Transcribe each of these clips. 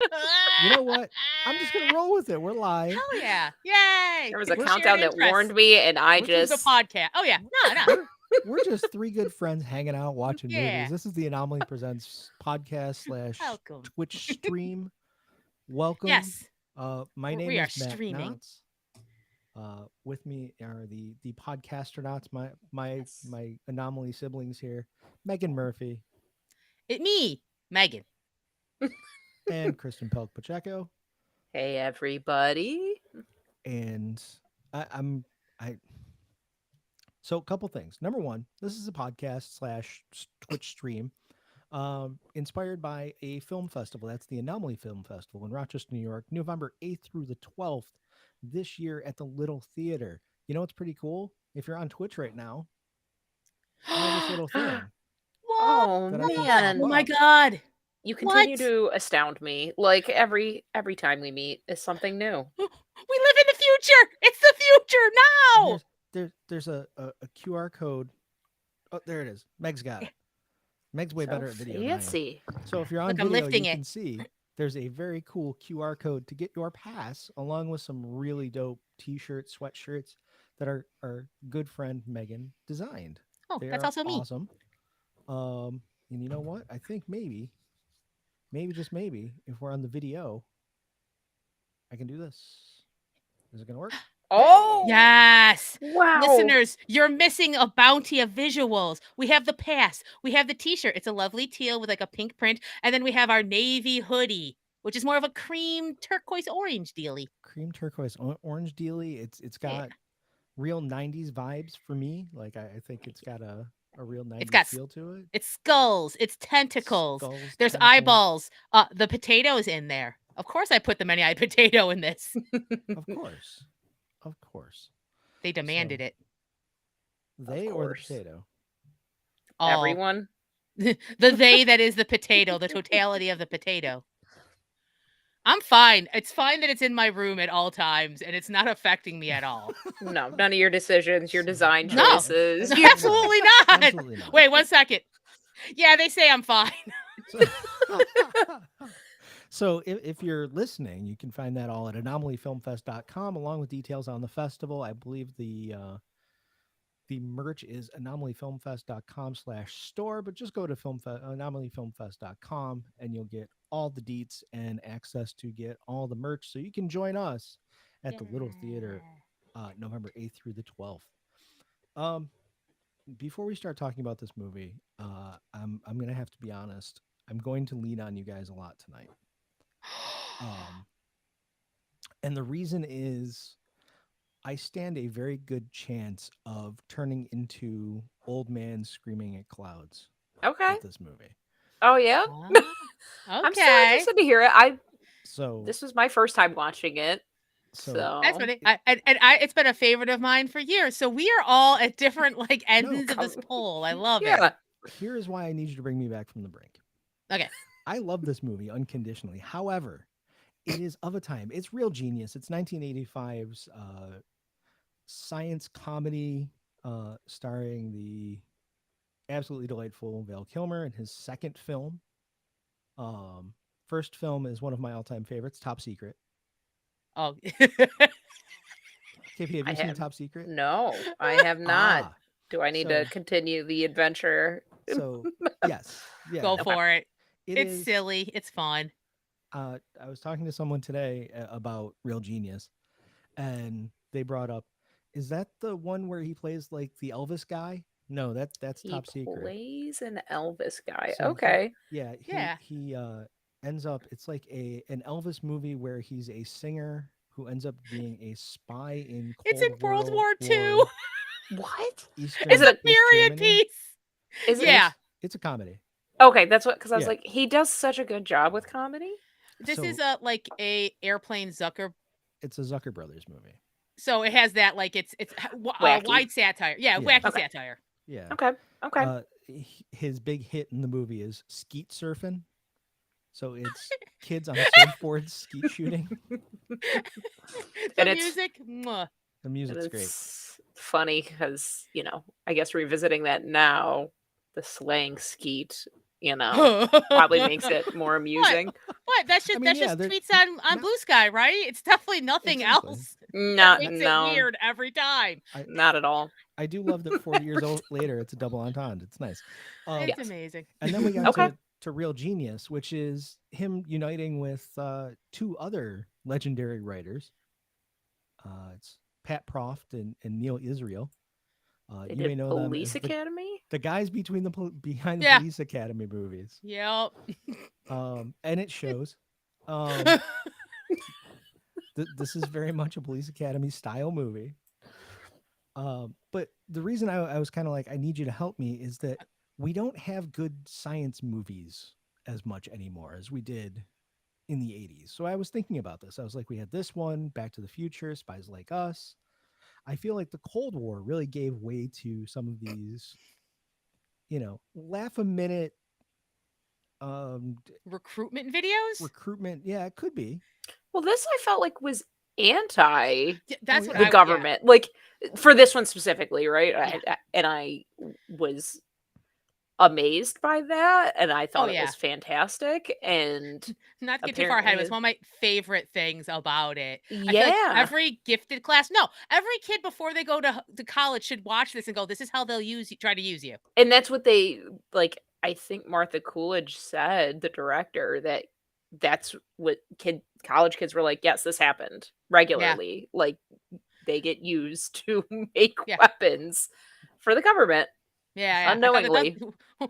You know what? I'm just gonna roll with it. We're live. Hell yeah. Yay. There was a Shared countdown that interests. warned me, and I We're This is just a just podcast. Oh, yeah. No. we're just three good friends hanging out watching movies. Yeah. This is the Anomaly Presents podcast slash Welcome. Twitch stream. Welcome. Yes. My name We are is Matt streaming. Knotts. With me are the podcastronauts, yes. my Anomaly siblings here, Megan Murphy Me, Megan. and Kristen Pelk Pacheco. Hey everybody. And I'm I so a couple things. Number one, this is a podcast slash Twitch stream, inspired by a film festival. That's the Anomaly Film Festival in Rochester, New York, November 8th through the 12th this year at the Little Theater. You know what's pretty cool? If you're on Twitch right now, I have this little thing What? Oh that I can man. pop Oh, my up. God. You What? continue to astound me. Like every time we meet is something new. We live in the future. It's the future now. There's a QR code. Oh, there it is. Meg's got it. Meg's way So better at video than I am. fancy. So if you're on Look, I'm video, lifting you it. can see there's a very cool QR code to get your pass, along with some really dope T-shirts, sweatshirts that our good friend Megan designed. Oh, They that's are also me. awesome. And you know what? I think maybe just maybe, if we're on the video, I can do this. Is it gonna work? Oh Yes. wow. Listeners, you're missing a bounty of visuals. We have the pass. We have the t-shirt. It's a lovely teal with like a pink print. And then we have our navy hoodie, which is more of a cream turquoise orange dealy. Cream turquoise orange dealy. It's Yeah. got real 90s vibes for me. Like I think it's got a real It's 90s got feel to it. it's skulls, it's tentacles, Skulls, there's tentacles. eyeballs. The potato's in there. Of course I put the many-eyed potato in this. Of course. Of course. They demanded So, it. they or the course. potato? All. Everyone. The they that is the potato, the totality of the potato. I'm fine. It's fine that it's in my room at all times and it's not affecting me at all. No, none of your decisions, your design No, choices. Absolutely not. Absolutely not. Wait 1 second. Yeah, they say I'm fine. So, so if you're listening, you can find that all at anomalyfilmfest.com along with details on the festival. I believe the merch is anomalyfilmfest.com/store, but just go to anomalyfilmfest.com and you'll get all the deets and access to get all the merch so you can join us at the Little Theater November 8th through the 12th. Um, Before we start talking about this movie, I'm gonna have to be honest. I'm going to lean on you guys a lot tonight. And the reason is I stand a very good chance of turning into old man screaming at clouds Okay. with this movie. Oh yeah. I'm so Okay. interested to hear it. So This was my first time watching it. That's So funny. It's been a favorite of mine for years. So we are all at different like ends of this pole. I love yeah. it. here is why I need you to bring me back from the brink. Okay. I love this movie unconditionally. However, it is of a time. It's real genius. It's 1985's science comedy starring the absolutely delightful Val Kilmer in his second film. First film is one of my all-time favorites, Top Secret. Oh. KP, have I you seen have Top Secret? no, I have not. Ah, Do I need so to continue the adventure? so yes, yeah. Go for it. It It's is. silly. It's fun. I was talking to someone today about Real Genius, and they brought up, is that the one where he plays like the Elvis guy? No, that's He Top Secret. plays an Elvis guy. So Okay. yeah, Yeah. he ends up. It's like an Elvis movie where he's a singer who ends up being a spy in It's in Cold World War II. What? Eastern Is It's a it? East period Germany. piece. Is it? Yeah. It's a comedy. Okay, that's what. Because I was Yeah. like, he does such a good job with comedy. This So is like a airplane Zucker. it's a Zucker Brothers movie. So it has that like it's Wacky. wide satire. Yeah, Yeah. wacky Okay. satire. Yeah. Okay. Okay. His big hit in the movie is skeet surfing. So it's kids on surfboards skeet shooting. The And it's- music. Mwah. The And music's great. it's funny because I guess revisiting that now, the slang skeet you know, probably makes What? it more amusing. What? I mean, That's yeah, just they're tweets on not Blue Sky, right? It's definitely nothing exactly. else that Not makes it no, weird every time. I not at all. I do love that 40 years old later it's a double entendre. It's nice. It's Yes. amazing. And then we got Okay. to Real Genius, which is him uniting with two other legendary writers. It's Pat Proft and Neil Israel. They You may did know them Police as Academy? the guys behind the Yeah. Police Academy movies. Yep. And it shows. Um, this is very much a Police Academy style movie. But the reason I was kind of like, I need you to help me is that we don't have good science movies as much anymore as we did in the 80s. So I was thinking about this. I was like, we had this one, Back to the Future, Spies Like Us. I feel like the Cold War really gave way to some of these, laugh a minute Recruitment videos? recruitment. Yeah, it could be. Well, this I felt like was anti Yeah, Oh, that's what yeah. the I yeah. government. Like for this one specifically, right? Yeah. And I was amazed by that, and I Oh thought it yeah. was fantastic. And Not to get too far ahead, apparently, it was one of my favorite things about it. I feel like yeah. every gifted class, no, every kid before they go to college should watch this and go, "This is how they'll use you, try to use you." And that's what they like. I think Martha Coolidge said, the director, that that's what college kids were like. Yes, this happened Yeah, regularly. Like they get used to make yeah, weapons for the government yeah. I thought that unknowingly.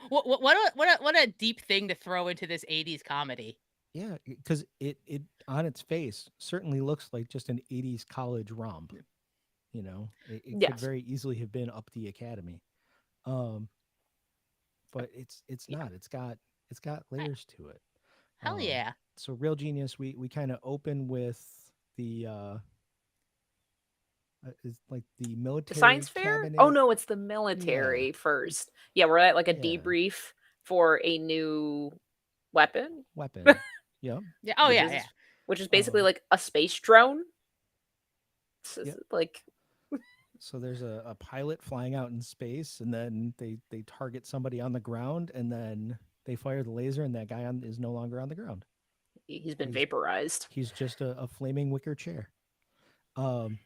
what a deep thing to throw into this '80s comedy. Yeah, because it on its face certainly looks like just an 80s college romp. It could Yes. very easily have been Up the Academy. Um, but it's Yeah. not. It's got Right. layers to it. Hell yeah, So Real Genius, we kind of open with the is like the The military science fair? Oh cabinet. no, it's the Yeah, military first. Yeah, we're at like a yeah, debrief for a new weapon, weapon. Yep, yeah. Oh which yeah, is yeah. which is basically um, like a space drone. yep. Like So there's a pilot flying out in space, and then they target somebody on the ground, and then they fire the laser, and that guy is no longer on the ground. he's been He's vaporized. he's just a flaming wicker chair. Um,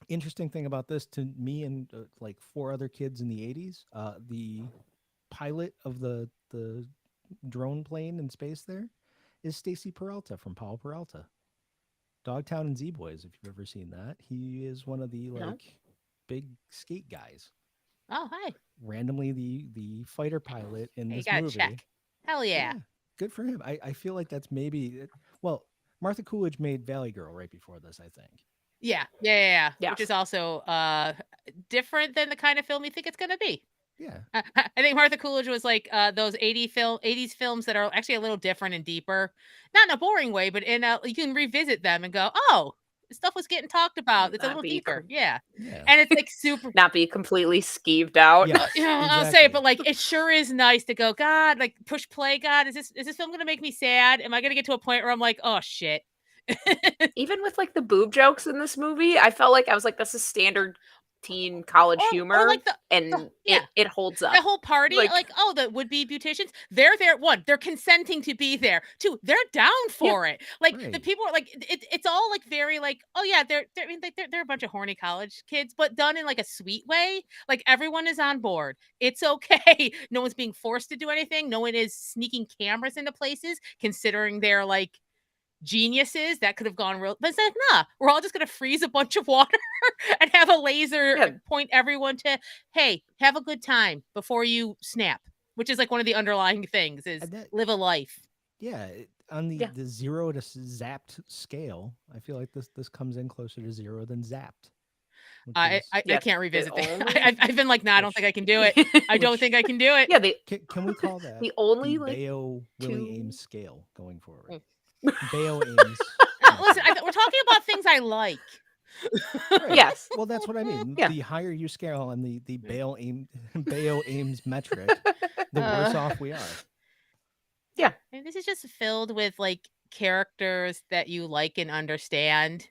Interesting thing about this to me and like four other kids in the 80s, the pilot of the drone plane in space there is Stacy Peralta from Paul Peralta. Dogtown and Z Boys, if you've ever seen that. He is one of the No, like big skate guys. Oh hi, Randomly the fighter pilot in hey, you this gotta movie. check. Hell yeah, Yeah, good for him. I feel like that's well, Martha Coolidge made Valley Girl right before this, I think. yeah. Which is yes, also different than the kind of film you think it's gonna be. Yeah. I think Martha Coolidge was like those 80s films that are actually a little different and deeper, not in a boring way, but in a you can revisit them and go, oh, this stuff was getting talked about. It's a not little be deeper, com- yeah, Yeah. and it's like super. not be completely skeeved out. Yes, I'll say it, exactly. but like it sure is nice to go, God, like push play. God, is this film gonna make me sad? Am I gonna get to a point where I'm like, oh shit? Even with like the boob jokes in this movie, I felt like I was like, this is standard teen college or humor, like the and yeah, it holds the up. whole party, Like like, oh, the would-be beauticians, they're there. One, they're consenting to be there. Two, they're down yeah, for it. Like the Right. people are like, it's all like very like, oh yeah, I mean, they're a bunch of horny college kids, but done in like a sweet way. Like everyone is on board. It's okay. No one's being forced to do anything. No one is sneaking cameras into places, considering they're like geniuses that could have gone real. But it's like, nah, we're all just gonna freeze a bunch of water and have a laser yeah, point everyone to, hey, have a good time before you snap, which is like one of the underlying things is And that live a life. yeah, on the yeah. the 0 to zapped scale, I feel like this comes in closer to 0 than zapped, which is I Yeah, can't the revisit that. only I've been like, nah, I don't think which I can do it. I don't which think I can do it. yeah, the can we call that the the only like Bayo Willie two Ames scale going forward? Mm. Bayo Ames Listen, metric. we're talking about things I like. Right. yes. Well, that's what I mean. Yeah. The higher you scale on the Bayo Ames metric, the worse Uh, off we are. Yeah. and this is just filled with like characters that you like and understand.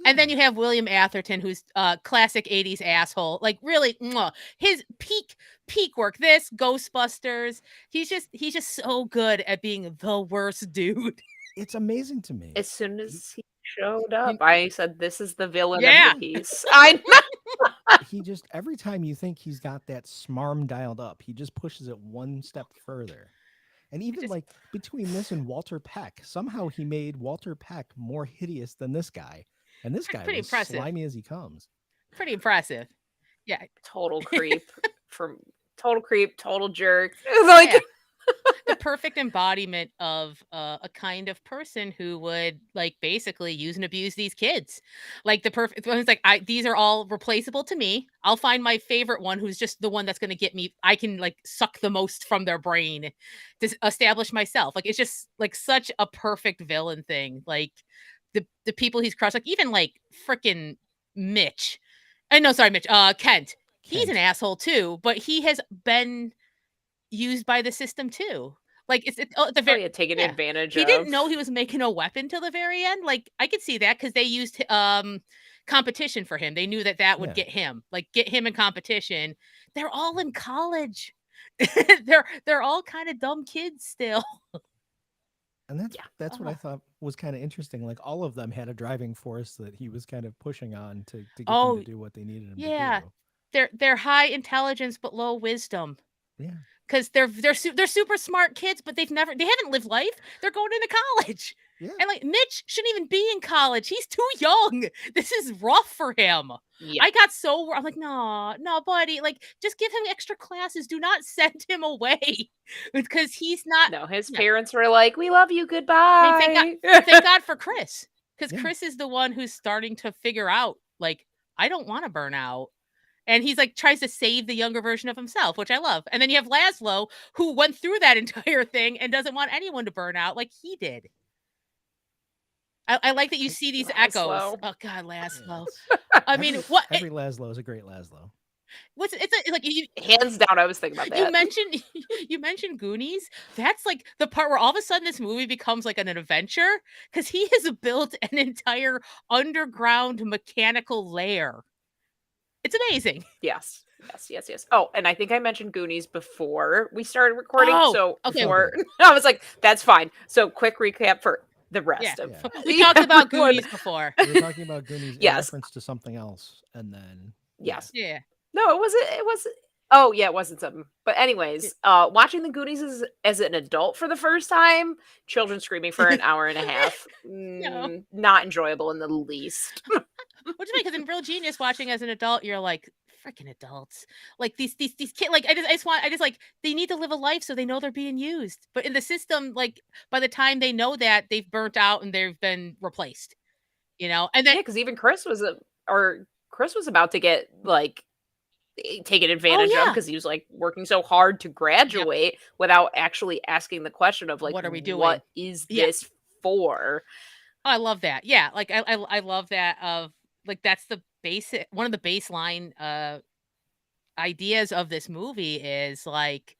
And then you have William Atherton, who's classic 80s asshole. Like really, his peak work. This Ghostbusters. He's just so good at being the worst dude. It's amazing to me. As soon He, as he showed up, You- I said, "This is the villain of the yeah, piece." I he just every time you think he's got that smarm dialed up, he just pushes it one step further. And even just like between this and Walter Peck, somehow he made Walter Peck more hideous than this guy. And this guy pretty was impressive. slimy as he comes. Pretty impressive. Yeah, total creep total creep, total jerk. Like yeah. The perfect embodiment of a kind of person who would like basically use and abuse these kids. Like the perfect it's like these are all replaceable to me. I'll find my favorite one who's just the one that's going to get me. I can like suck the most from their brain to establish myself. Like it's just like such a perfect villain thing. Like the people he's crushed, like even like freaking Mitch. I no, sorry, Mitch. Kent. He's an Kent. asshole too, but he has been used by the system too. Like it's at the oh very yeah, taken yeah. advantage He didn't of. know he was making a weapon till the very end. Like I could see that because they used competition for him. They knew that would Yeah. get him, like get him in competition. They're all in college. they're all kind of dumb kids still. And that's Yeah. that's what I thought was kind of interesting. Like all of them had a driving force that he was kind of pushing on to get them to Oh do what they needed him to yeah, do. they're high intelligence but low wisdom. Yeah. Because they're super smart kids, but they haven't lived life. They're going into college, Yeah. and like Mitch shouldn't even be in college. He's too young. This is rough for him. Yeah. I got so I'm like, no, buddy. Like, just give him extra classes. Do not send him away because he's not. No, his Yeah, parents were like, "We love you. I mean, Goodbye." thank God for Chris, because Yeah. Chris is the one who's starting to figure out like I don't want to burn out. And he's like tries to save the younger version of himself, which I love. And then you have Laszlo, who went through that entire thing and doesn't want anyone to burn out like he did. I like that you see these echoes. Laszlo. Oh God, Yeah, Laszlo. it's I mean, what? every Laszlo is a great Laszlo. It's like Hands down, I was thinking about you that. mentioned you mentioned Goonies. That's like the part where all of a sudden this movie becomes like an adventure because he has built an entire underground mechanical lair. It's amazing. Yes. Oh, and I think I mentioned Goonies before we started recording. Oh, So okay. before I was like, that's fine. So quick recap for the Yeah. rest of Yeah. We talked about everyone. Goonies before. We were talking about Goonies in Yes. reference to something else, and then Yes. Yeah. No, it was oh yeah, it wasn't something. But anyways, watching the Goonies as an adult for the first time, children screaming for an hour and a half. No. Not enjoyable in the least. Which is funny because in Real Genius, watching as an adult, you're like, freaking adults. Like these kids, like I just like they need to live a life so they know they're being used. But in the system, like by the time they know that, they've burnt out and they've been replaced. And then Yeah, because even Chris was about to get like taken advantage of yeah. because he was like working so hard to graduate without actually asking the question of like, What are we doing? what is Yeah. this for? Oh, I love that. Yeah, like I love that of like that's the basic one of the baseline ideas of this movie is like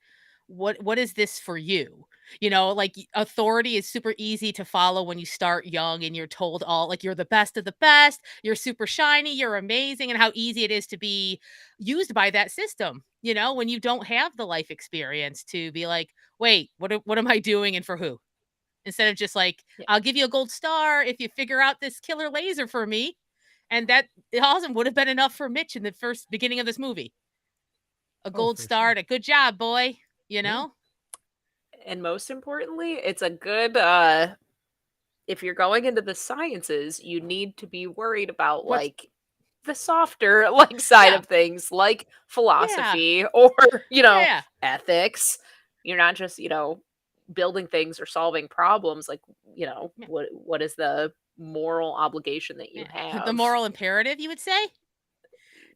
what is this for you? Like authority is super easy to follow when you start young and you're told all like you're the best of the best, you're super shiny, you're amazing, and how easy it is to be used by that system, when you don't have the life experience to be like, wait, what am I doing and for who? Instead of just like, Yeah. I'll give you a gold star if you figure out this killer laser for me. And that awesome would have been enough for Mitch in the first beginning of this movie. A gold for star sure. to good job, boy. And most importantly, it's a good if you're going into the sciences, you need to be worried about What's like the softer like side Yeah. of things like Yeah. philosophy or Yeah. ethics. You're not just building things or solving problems like Yeah. what is the moral obligation that you Yeah. have. The moral imperative, you would say?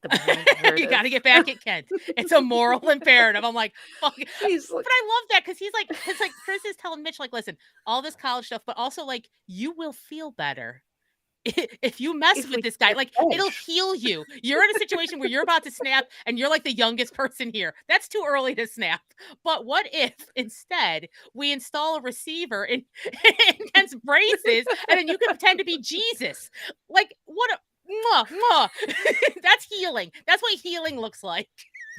The moral You got to imperative. get back at Kent. It's a moral imperative. I'm like, fuck. He's But like, I love that because because like Chris is telling Mitch, like, listen, all this college stuff, but also like, you will feel better if you mess If with we this guy, take like, the it'll edge. heal you. You're in a situation where you're about to snap and you're like the youngest person here. That's too early to snap. But what if instead we install a receiver in intense braces and then you can pretend to be Jesus? Like, what a mwah, mwah. That's healing. That's what healing looks like.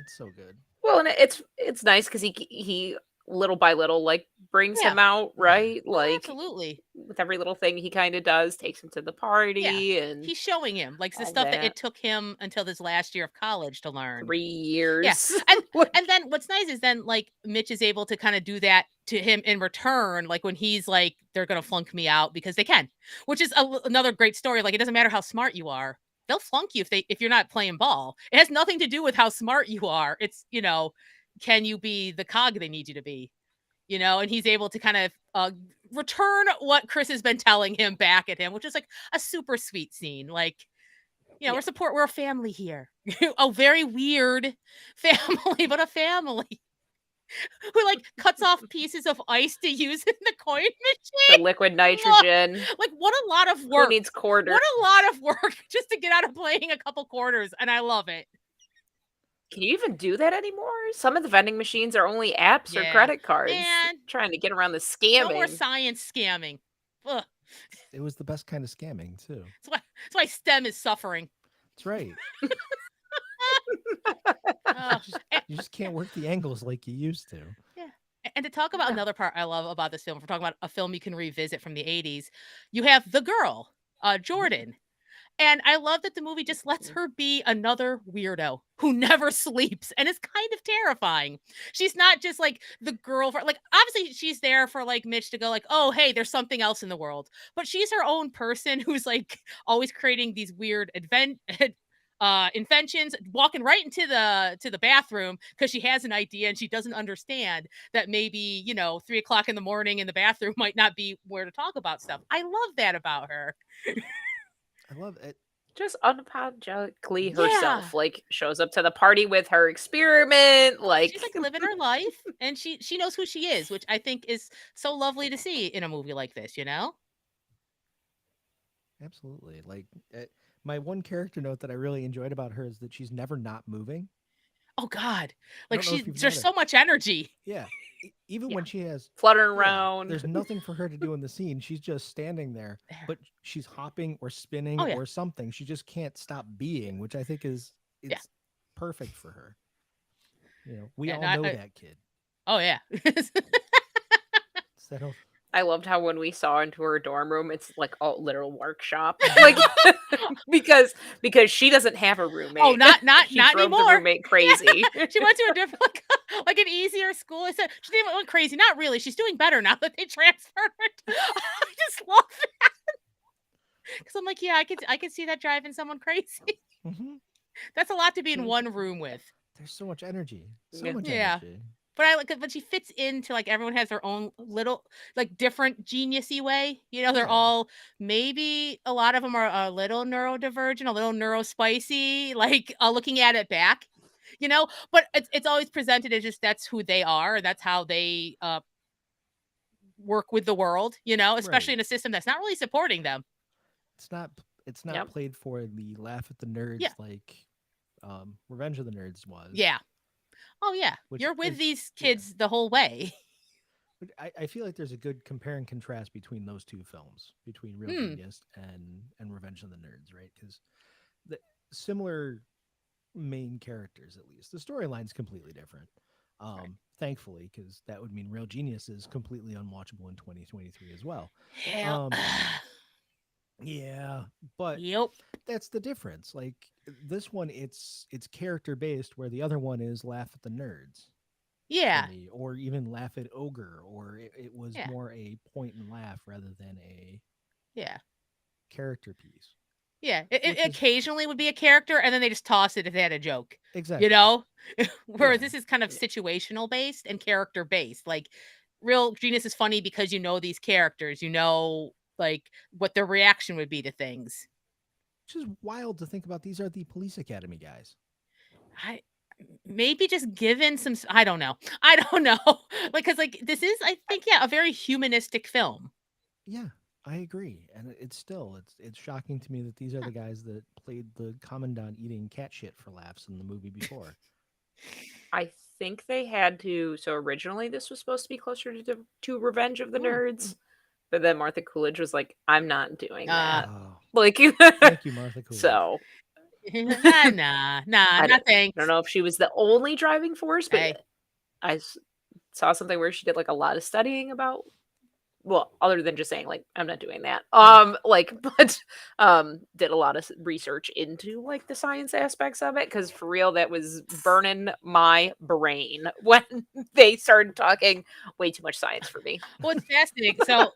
It's so good. Well, and it's nice because he little by little, like, brings Yeah. him out, Yeah. right? Oh, Like, absolutely. with every little thing he kinda does, takes him to the Yeah. party and He's showing him like the all stuff that that. it took him until this last year of college to learn. 3 Yeah. years. And Like, and then what's nice is then like Mitch is able to kind of do that to him in return, like when he's like, they're gonna flunk me out because they can, which is another great story. Like it doesn't matter how smart you are, they'll flunk you if you're not playing ball. It has nothing to do with how smart you are. It's can you be the cog they need you to be? And he's able to kind of return what Chris has been telling him back at him, which is like a super sweet scene. Like, yeah. we're a family here. A very weird family, but a family who like cuts off pieces of ice to use in the coin The machine. liquid Mwah! nitrogen. Like what a lot of Who work. needs quarters? What a lot of work just to get out of playing a couple quarters, and I love it. Can you even do that anymore? Some of the vending machines are only apps or Yeah. credit cards. Man, Trying to get around the no more scamming. science scamming. Ugh. It was the best kind of scamming too. That's why STEM is suffering. That's right. Ugh. You just can't work the angles like you used to. Yeah. And to talk about No. another part I love about this film, if we're talking about a film you can revisit from the 80s, you have the girl, Jordan. And I love that the movie just lets her be another weirdo who never sleeps and is kind of terrifying. She's not just like the girl for like obviously she's there for like Mitch to go like, "Oh, hey, there's something else in the world." But she's her own person who's like always creating these weird inventions, walking right into the bathroom because she has an idea and she doesn't understand that maybe 3 o'clock in the morning in the bathroom might not be where to talk about stuff. I love that about her. I love it. Just unapologetically Yeah. herself. Like, shows up to the party with her experiment. Like, She's like living her life and she knows who she is, which I think is so lovely to see in a movie like this. Absolutely. Like my one character note that I really enjoyed about her is that she's never not moving. Oh God. I Like don't know if you've there's noticed. so much energy. Yeah. Even Yeah. when she has fluttering yeah, around. there's nothing for her to do in the scene. She's just standing there, but she's hopping or spinning Oh, yeah. or something. She just can't stop being, which I think is Yeah. perfect for her. We Yeah, all no, know I- that kid. Oh yeah. It's that whole- I loved how when we saw into her dorm room, it's like a literal workshop. Like, because she doesn't have a roommate. Oh, not He not drove the anymore. roommate crazy. She went to a different like an easier school. I said she didn't went crazy. Not really. She's doing better now that they transferred. I just love that. Because I'm like, yeah, I could see that driving someone crazy. Mhm. That's a lot to be in one room with. There's so much energy. So Yeah. much Yeah. energy. But I like it, but she fits into like everyone has their own little like different geniusy way. They're Yeah. all maybe a lot of them are a little neurodivergent, a little neurospicy, like looking at it back. But it's always presented as just that's who they are, and that's how they work with the world, especially Right. in a system that's not really supporting them. It's not Yep. played for the laugh at the nerds Yeah. like Revenge of the Nerds was. Yeah. Oh yeah. Which You're with is- these yeah. kids the whole way. But I feel like there's a good compare and contrast between those two films, between Real Genius and Revenge of the Nerds, right? Because the similar main characters, at least. The storyline's completely different. Thankfully, because that would mean Real Genius is completely unwatchable in 2023 as well. Hell. Yeah, but Yep. that's the difference. Like this one, it's character based, where the other one is laugh at the nerds. for Yeah. me, or even laugh at ogre, or it was Yeah. more a point and laugh rather than a Yeah. character piece. Yeah. Which It is- occasionally would be a character, and then they just toss it if they had a joke. Exactly. Whereas Yeah. this is kind of situational based and character based. Like Real Genius is funny because these characters, like what their reaction would be to things. Which is wild to think about. These are the police academy guys. I maybe just given some I don't know. Like cuz like this is I think a very humanistic film. Yeah. I agree, and it's shocking to me that these are the guys that played the commandant eating cat shit for laughs in the movie before. I think they had to. So originally, this was supposed to be closer to Revenge of the Nerds, but then Martha Coolidge was like, "I'm not doing Uh, that." Oh, Like, thank you, Martha Coolidge. so nah, I no don't, I don't thanks. know if she was the only driving force, but Hey, I saw something where she did like a lot of studying about, well, other than just saying like I'm not doing that, uh, like, but did a lot of research into like the science aspects of it, because for real that was burning my brain when they started talking way too much science for me. well, it's fascinating. So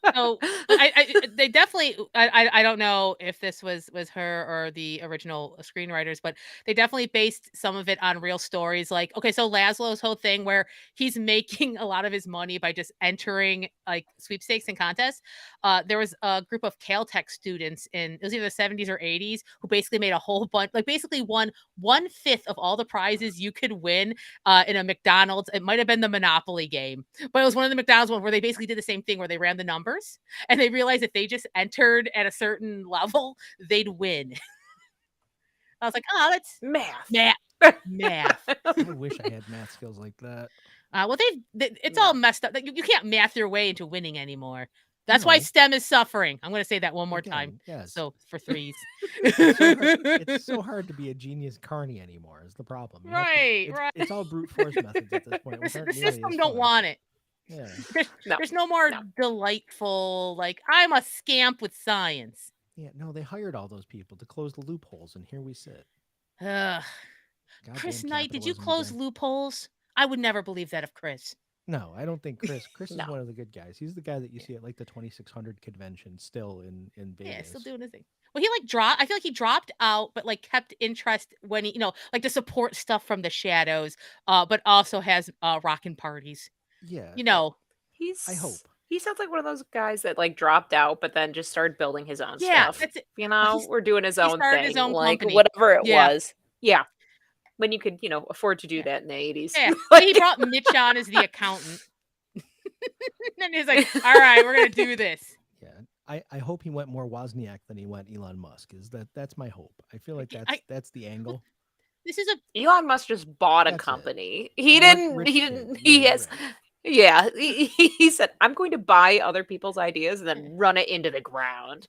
they definitely. I don't know if this was her or the original screenwriters, but they definitely based some of it on real stories. Like, okay, so Laszlo's whole thing where he's making a lot of his money by just entering like sweepstakes and contests. There was a group of Caltech students in it was either the 70s or 80s who basically made a whole bunch, like basically won 1/5 of all the prizes you could win in a McDonald's. It might have been the Monopoly game, but it was one of the McDonald's ones where they basically did the same thing where they ran the numbers and they realized if they just entered at a certain level, they'd win. I was like, oh, that's Math. math. Math. I wish I had math skills like that. Well, it's all No. messed up. Like, you can't math your way into winning anymore. That's why No, STEM is suffering. I'm going to say that one more time. again, yes, So for threes. it's so hard. It's so hard to be a genius carny anymore. Is the problem? You have to. Right, It's right. it's all brute force methods at this point, which The aren't nearly system as don't fun. want it. Yeah, No. There's no more No. delightful, like, I'm a scamp with science. yeah. No, they hired all those people to close the loopholes, and here we sit. Ugh. Chris Goddamn Knight, did you capitalism close again. loopholes? I would never believe that of Chris. No, I don't think Chris. Chris is No. one of the good guys. He's the guy that you Yeah, see at like the 2600 convention still in yeah, still Vegas. doing his thing. Well, he like dropped. I feel like he dropped out, but like kept interest when he, like to support stuff from the shadows. But also has rockin' parties. Yeah, You know, I hope. He sounds like one of those guys that like dropped out but then just started building his own yeah, stuff. that's it. You know, He's we're doing his he own started his thing, own like company. whatever it Yeah, was. Yeah. When you could, afford to do yeah, that in the 80s. yeah. Like, He brought Mitch on as the accountant, and he's like, "All right, we're gonna do this." Yeah, I hope he went more Wozniak than he went Elon Musk. That's my hope. I feel like I that's the angle. this is a Elon Musk just bought a That's it. company. He One didn't rich he kid. didn't Yeah, he you're has right. yeah, he said, "I'm going to buy other people's ideas and then run it into the ground."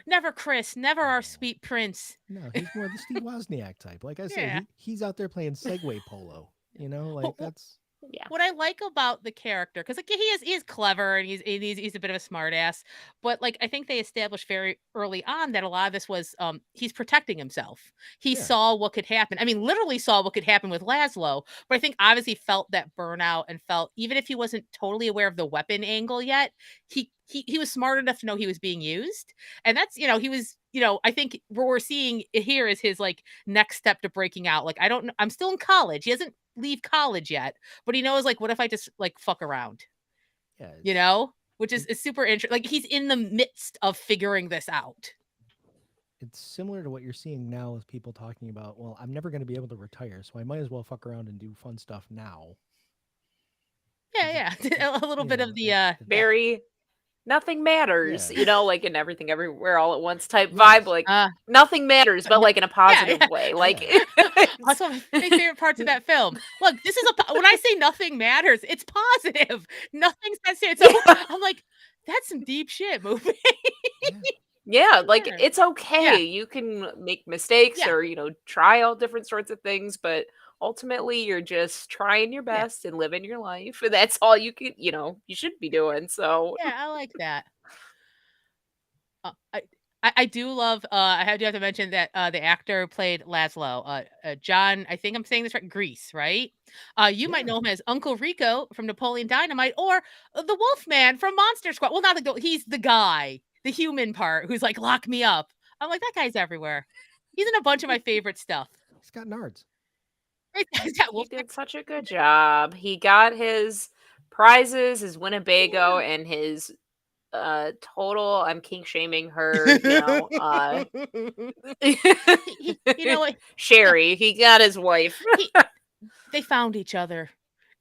never Chris, never our No, sweet prince. no, he's more the Steve Wozniak type. Like I said, Yeah. he's out there playing Segway polo. Like that's Yeah. What I like about the character, because like he is clever and he's a bit of a smartass, but like I think they established very early on that a lot of this was he's protecting himself. He yeah, saw what could happen. I mean, literally saw what could happen with Laszlo, but I think obviously felt that burnout and felt even if he wasn't totally aware of the weapon angle yet, he was smart enough to know he was being used, and that's he was. I think what we're seeing here is his like next step to breaking out. Like I don't know, I'm still in college. He doesn't leave college yet, but he knows like what if I just like fuck around, yeah. you know? Which is, It, is super interesting. Like he's in the midst of figuring this out. it's similar to what you're seeing now with people talking about. Well, I'm never going to be able to retire, so I might as well fuck around and do fun stuff now. Yeah, yeah. A little bit of the yeah. Very nothing matters, Yeah. like in everything everywhere all at once type vibe, Yes. like Uh nothing matters, but no, like in a yeah, positive yeah. way. Like Yeah. That's one of my favorite parts of that film. Look, this is when I say nothing matters, it's positive. Nothing's necessary. So yeah. I'm like, that's some deep shit movie. Yeah. Yeah, like Sure. it's Yeah, okay. You can make mistakes yeah, or, try all different sorts of things, but ultimately you're just trying your yeah, best and living your life. And that's all you can, you should be doing. So, yeah. I like that. Uh, I, I do love. I do have to mention that the actor who played Laszlo, John. I think I'm saying this right. Grease, right? You might Yeah. know him as Uncle Rico from Napoleon Dynamite, or the Wolfman from Monster Squad. Well, not he's the guy, the human part, who's like, "Lock me up." I'm like, that guy's everywhere. He's in a bunch of my favorite stuff. He's got nards. Right? He's got he Wolfman. did such a good job. He got his prizes, his Winnebago, Yeah. and his total I'm kink shaming her. You know what? Yeah, Sherry, he got his wife. he they found each other.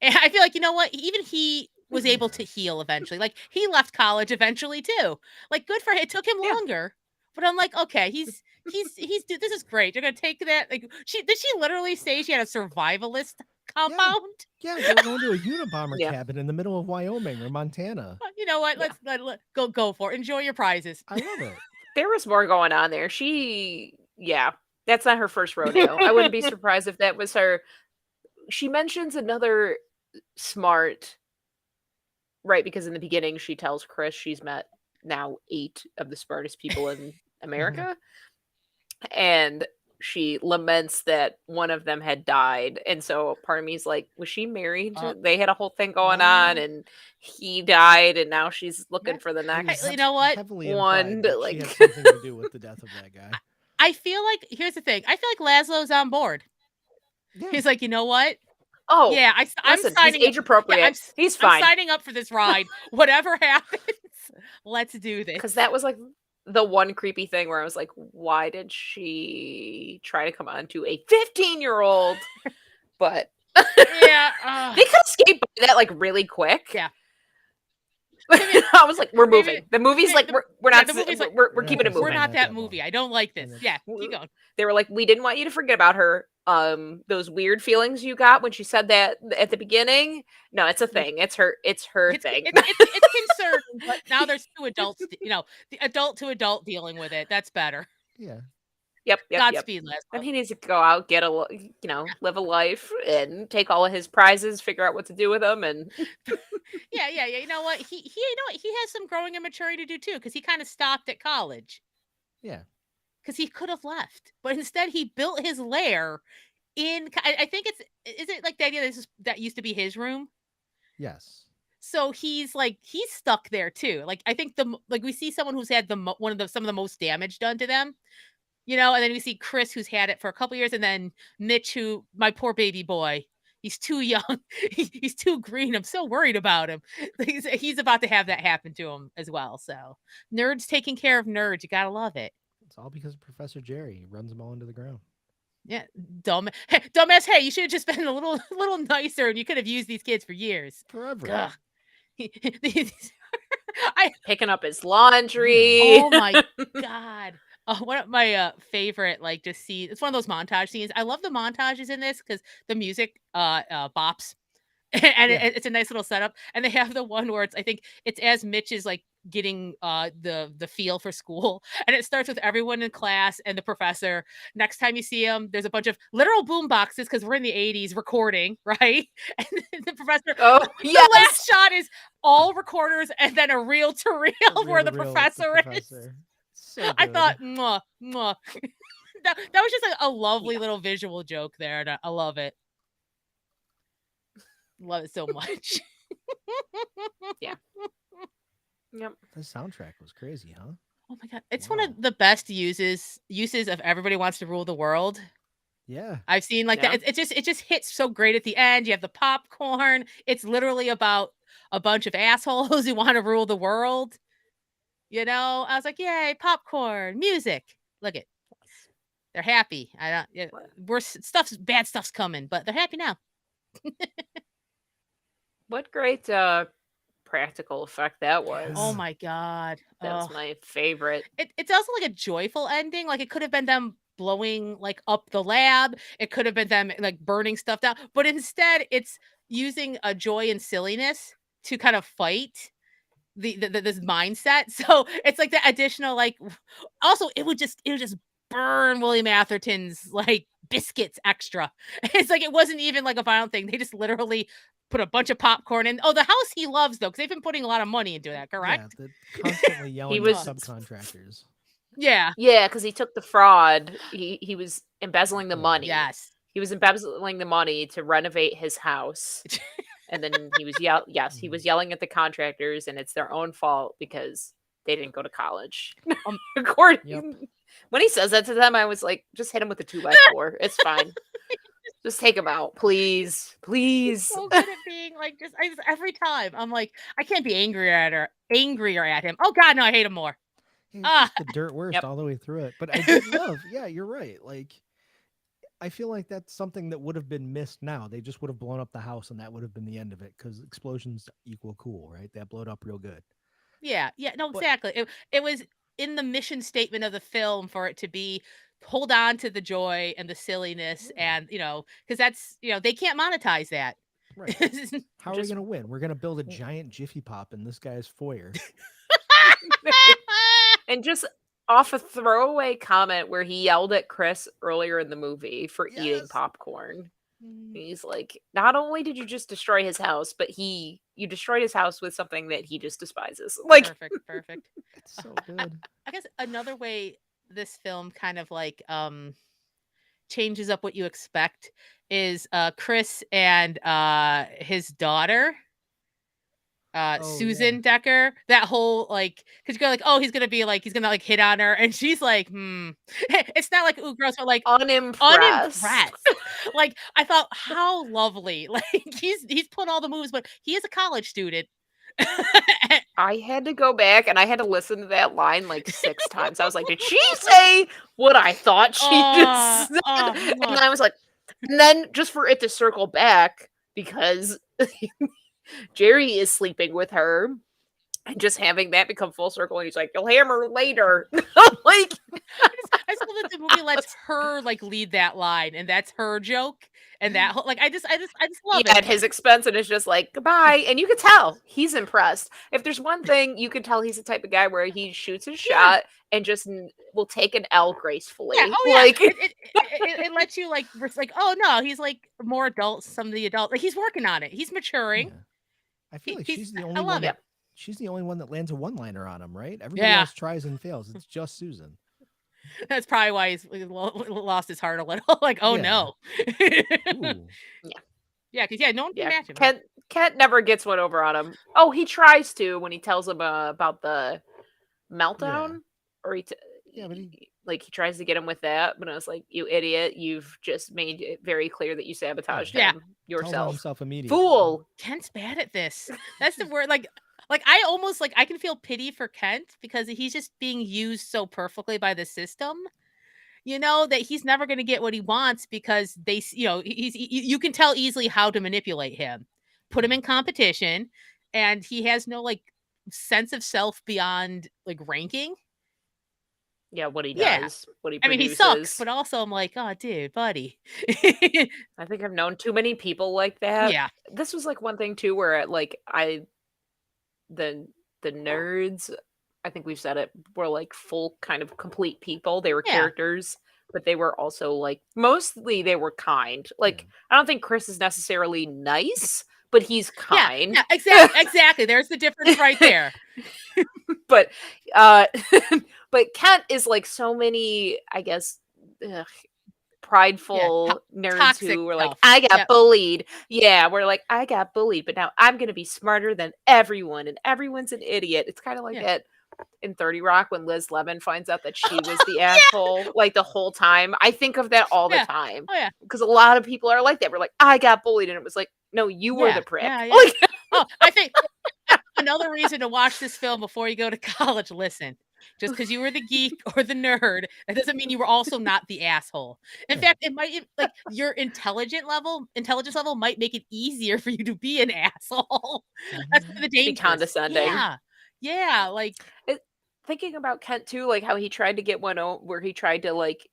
And I feel like, you know what? Even he was able to heal eventually. Like he left college eventually too. Like good for him. It took him Yeah. longer, but I'm like, okay, dude, this is great. They're gonna take that. Like she literally say she had a survivalist Yeah. compound? Yeah, they were going to a Unabomber Yeah. cabin in the middle of Wyoming or Montana. You know what? Yeah. Let go for it. Enjoy your prizes. I love it. There was more going on there. Yeah, that's not her first rodeo. I wouldn't be surprised if that was her. She mentions another smart, right? Because in the beginning, she tells Chris she's met now 8 of the smartest people in America. And she laments that one of them had died. And so part of me is like, was she married? They had a whole thing going on and he died and now she's looking for the It next was You know what? heavily one implied to, that she like had something to do with the death of that guy. I feel like here's the thing. I feel like Laszlo's on board. Yeah. He's like, you know what? Oh, Yeah, I'm listen, signing. he's age appropriate. Yeah, He's I'm fine. signing up for this ride. Whatever happens, let's do this. Because that was like the one creepy thing where I was like, why did she try to come on to a 15-year-old? But Yeah, they could escape by that like really quick. Yeah. I was like, we're maybe- moving. The movie's maybe like, the- we're yeah, not. the movie's like, we're not keeping it gonna we're moving. not that that movie. long. I don't like this. And Yeah, keep going. They were like, we didn't want you to forget about her. Those weird feelings you got when she said that at the beginning. No, it's a thing. It's her thing. It's concerning, but now there's 2 adults. The adult to adult dealing with it. That's better. Yeah. Yep. Godspeed, Laszlo. And he needs to go out, live a life, and take all of his prizes, figure out what to do with them, and Yeah. You know what? He has some growing and maturing to do too, because he kind of stopped at college. Yeah. Because he could have left, but instead he built his lair in. I think is it like the idea that used to be his room? Yes. So he's stuck there too. Like I think we see someone who's had some of the most damage done to them. And then we see Chris who's had it for a couple years, and then Mitch, who my poor baby boy. He's too young. He's too green. I'm so worried about him. He's about to have that happen to him as well. So nerds taking care of nerds. You gotta love it. It's all because of Professor Jerry. He runs them all into the ground. Yeah, dumbass. Hey, you should have just been a little nicer, and you could have used these kids for years. Forever. Ugh. picking up his laundry. Oh my god. One of my favorite, just see, it's one of those montage scenes. I love the montages in this because the music bops. And Yeah. it's a nice little setup. And they have the one where I think it's as Mitch is getting the feel for school, and it starts with everyone in class and the professor. Next time you see him, there's a bunch of literal boom boxes because we're in the 80s recording, right? And the professor. Oh, The yes. last shot is all recorders and then a reel to reel where the professor is. So I good. thought, mwah. that was just a lovely little visual joke there, and I love it. Love it so much. Yep. The soundtrack was crazy, huh? Oh my god, it's one of the best uses of Everybody Wants to Rule the World. Yeah. I've seen that. It just hits so great at the end. You have the popcorn. It's literally about a bunch of assholes who want to rule the world. I was like, yay, popcorn, music. Look it. They're happy. Bad stuff's coming, but they're happy now. What great practical effect that was. Oh my god. That's my favorite. It's also like a joyful ending. Like it could have been them blowing up the lab. It could have been them burning stuff down. But instead it's using a joy and silliness to kind of fight this mindset. So it's like the additional also it would just burn William Atherton's biscuits extra. It's it wasn't even a violent thing. They just literally put a bunch of popcorn in. Oh, the house he loves though, because they've been putting a lot of money into that, correct? Yeah, constantly yelling at subcontractors. Yeah, because he took the fraud. He was embezzling the money. Yes, he was embezzling the money to renovate his house, and then he was he was yelling at the contractors, and it's their own fault because they didn't go to college. When he says that to them, I was like, just hit him with a 2x4. It's fine. Just take him out, please. So good at being just every time I'm like, I can't be angrier at him. Oh god, no, I hate him more. He's just the dirt worst all the way through it. But I did love, yeah, you're right. I feel like that's something that would have been missed now. They just would have blown up the house and that would have been the end of it because explosions equal cool, right? That blowed up real good. Yeah, yeah, no, But exactly. It was in the mission statement of the film for it to be hold on to the joy and the silliness yeah, and, because that's, they can't monetize that. right. How are we Just going to win? We're going to build a giant Jiffy Pop in this guy's foyer. and just off a throwaway comment where he yelled at Chris earlier in the movie for eating Yes. popcorn. Mm, He's like, not only did you just destroy his house, but you destroyed his house with something that he just despises. Like, Perfect, perfect. It's so I, good. I guess another way this film kind of like changes up what you expect is Chris and his daughter Oh, yeah. Susan Decker, that whole like, because you go like, oh, he's gonna like hit on her, and she's like, it's not like ooh gross, but like unimpressed. unimpressed. Like I thought, how lovely. Like he's put all the moves, but he is a college student. I had to go back and I had to listen to that line like 6 times. I was like, did she say what I thought she just said? And I was like, and then just for it to circle back, because Jerry is sleeping with her, and just having that become full circle, and he's like, "You'll hammer later." Like, I just love that the movie lets her like lead that line, and that's her joke, and that whole, like I just yeah, love it. at his expense, and it's just like goodbye, and you could tell he's impressed. If there's one thing you can tell, he's the type of guy where he shoots his Yeah. shot and just will take an L gracefully. Yeah. Oh yeah. Like, It lets you like oh no, he's like more adult. Some of the adult, like he's working on it. He's maturing. Yeah. I feel like He's she's the I only love one it. that she's the only one that lands a one-liner on him, right? Everybody Yeah. else tries and fails. It's just Susan. That's probably why he's lost his heart a little. Like, oh Yeah. no. Ooh. Yeah, because no one can yeah, match him. Kent never gets one over on him. Oh, he tries to when he tells him about the meltdown, or Yeah, but he he tries to get him with that, but I was like, you idiot, you've just made it very clear that you sabotaged Yeah. him tells on yourself. himself immediately. Fool. Kent's bad at this. That's the word. Like I almost like I can feel pity for Kent because he's just being used so perfectly by the system. That he's never going to get what he wants because you can tell easily how to manipulate him, put him in competition, and he has no like sense of self beyond like ranking. Yeah, what he Yeah. does, what he I mean, he produces. sucks, but also I'm like, oh, dude, buddy. I think I've known too many people like that. Yeah. This was like one thing too where the nerds, I think we've said it, were like full kind of complete people. They were Yeah. characters, but they were also like mostly they were kind. Like, I don't think Chris is necessarily nice, but he's kind. Yeah, exactly. There's the difference right there. But but Kent is like so many, I guess, prideful nerds toxic who were like, stuff. I got Yep. bullied. Yeah, we're like, I got bullied, but now I'm gonna be smarter than everyone, and everyone's an idiot. It's kind of like that in 30 Rock when Liz Lemon finds out that she was the asshole like the whole time. I think of that all the time. Oh yeah. Because a lot of people are like that. We're like, I got bullied, and it was like, no, you were the prick. Yeah. Like, Oh, I think another reason to watch this film before you go to college, listen. Just because you were the geek or the nerd, that doesn't mean you were also not the asshole. In fact, it might like your intelligence level might make it easier for you to be an asshole. That's one of the be dangers. condescending. Yeah, like thinking about Kent too, like how he tried to get one where he tried to like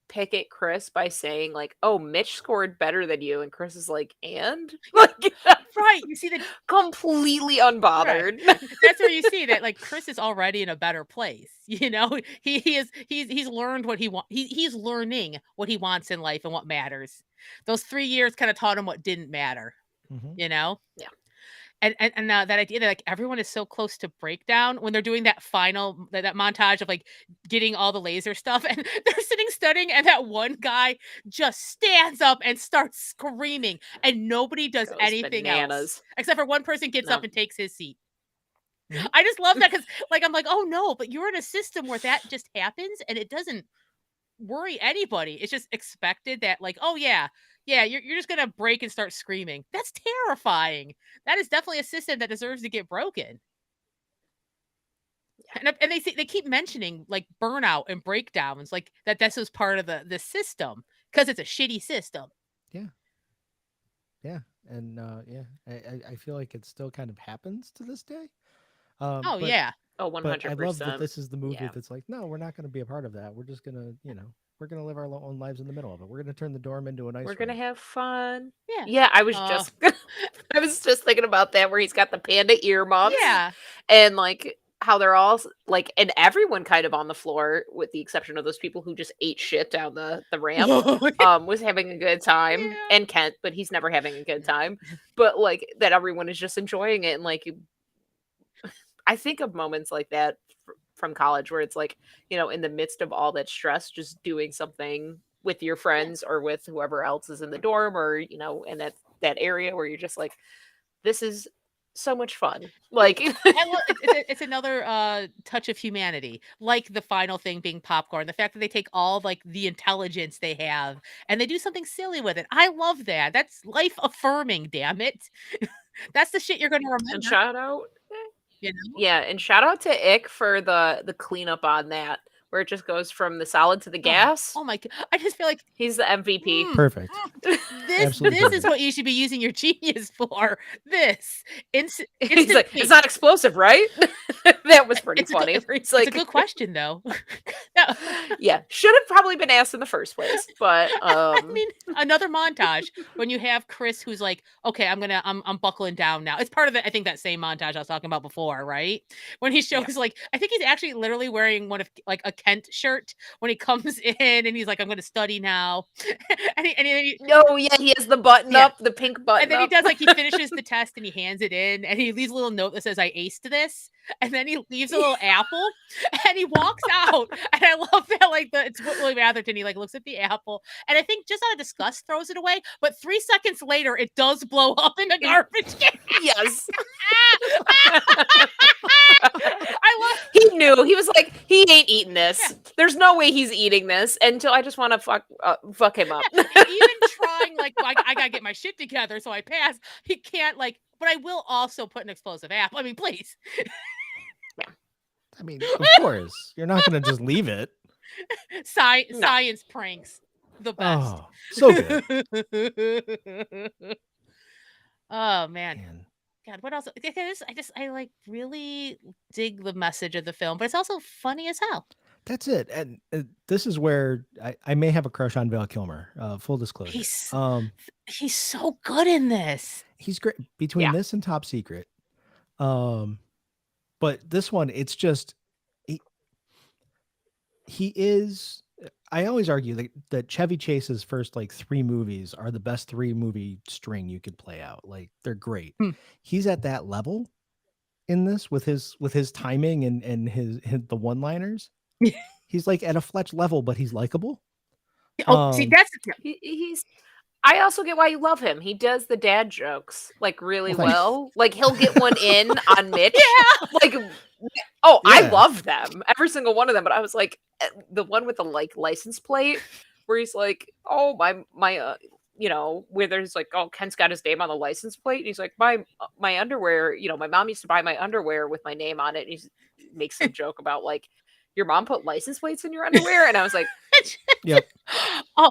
pick at Chris by saying like, "Oh, Mitch scored better than you," and Chris is like, "And?" Like, right, you see the completely unbothered. Right. That's where you see that like Chris is already in a better place. He's learned what he wants. He's learning what he wants in life and what matters. Those 3 years kind of taught him what didn't matter. Yeah. And that idea that like everyone is so close to breakdown when they're doing that final that montage of like getting all the laser stuff and they're sitting studying and that one guy just stands up and starts screaming and nobody does Goes anything else bananas. except for one person gets up No. and takes his seat. I just love that because like I'm like, oh no, but you're in a system where that just happens and it doesn't worry anybody. It's just expected that like, oh yeah, you're just gonna break and start screaming. That's terrifying. That is definitely a system that deserves to get broken. And they keep mentioning like burnout and breakdowns, like this was part of the system because it's a shitty system. Yeah. Yeah. And yeah, I feel like it still kind of happens to this day. Oh But yeah. Oh, but I love that 100%. this is the movie Yeah. that's like, no, we're not going to be a part of that. We're just gonna, we're gonna live our own lives in the middle of it. We're gonna turn the dorm into an ice We're gonna rink. have fun. Yeah. Yeah, I was just I was just thinking about that where he's got the panda earmuffs Yeah. and like how they're all like and everyone kind of on the floor with the exception of those people who just ate shit down the ramp was having a good time Yeah. and Kent, but he's never having a good time. But like that everyone is just enjoying it and like I think of moments like that from college where it's like, in the midst of all that stress, just doing something with your friends or with whoever else is in the dorm or, in that area where you're just like, this is so much fun. Like, It's another touch of humanity, like the final thing being popcorn. The fact that they take all like the intelligence they have and they do something silly with it. I love that. That's life affirming. Damn it, that's the shit you're gonna and remember. shout out. You know? Yeah, and shout out to Ick for the cleanup on that, where it just goes from the solid to the gas. Oh my god! I just feel like He's the MVP. Perfect. This Absolutely is perfect. what you should be using your genius for. This He's instant like, peace. it's not explosive, right? That was pretty It's funny. It's, where he's it's like, a good question though. No. yeah, should have probably been asked in the first place, but I mean, another montage when you have Chris who's like, okay, I'm buckling down now. It's part of it. I think that same montage I was talking about before, right? When he shows like, I think he's actually literally wearing one of like a Kent shirt when he comes in and he's like, I'm going to study now. oh yeah, he has the button Yeah. up, the pink button And then he up. does like, he finishes the test and he hands it in and he leaves a little note that says, I aced this. And then he leaves a little apple and he walks out. And I love that, like, it's William Atherton. He like looks at the apple and I think just out of disgust throws it away. But 3 seconds later, it does blow up in a garbage can. Yes. I love. He knew. He was like, he ain't eating this. Yeah. There's no way he's eating this until I just want to fuck him up. Yeah. Even trying, like, I gotta get my shit together so I pass. He can't, like, but I will also put an explosive apple. I mean, please. Yeah. I mean, of course, you're not going to just leave it. Science pranks, the best. Oh, so good. Oh man. God, what else? I like really dig the message of the film, but it's also funny as hell. That's it. And this is where I may have a crush on Val Kilmer. Full disclosure. He's so good in this. He's great between this and Top Secret. But this one, it's just he is. I always argue that Chevy Chase's first like 3 movies are the best 3 movie string you could play out. Like they're great. He's at that level in this with his timing and his the one-liners. He's like at a Fletch level, but he's likable. Oh, see, that's he's. I also get why you love him. He does the dad jokes like really well. Like he'll get one in on Mitch. Like, I love them, every single one of them. But I was like, the one with the like license plate where he's like, oh my, where there's like, oh, Kent's got his name on the license plate. And he's like, my underwear. My mom used to buy my underwear with my name on it. And he makes some joke about like, your mom put license plates in your underwear, and I was like, yep. Oh,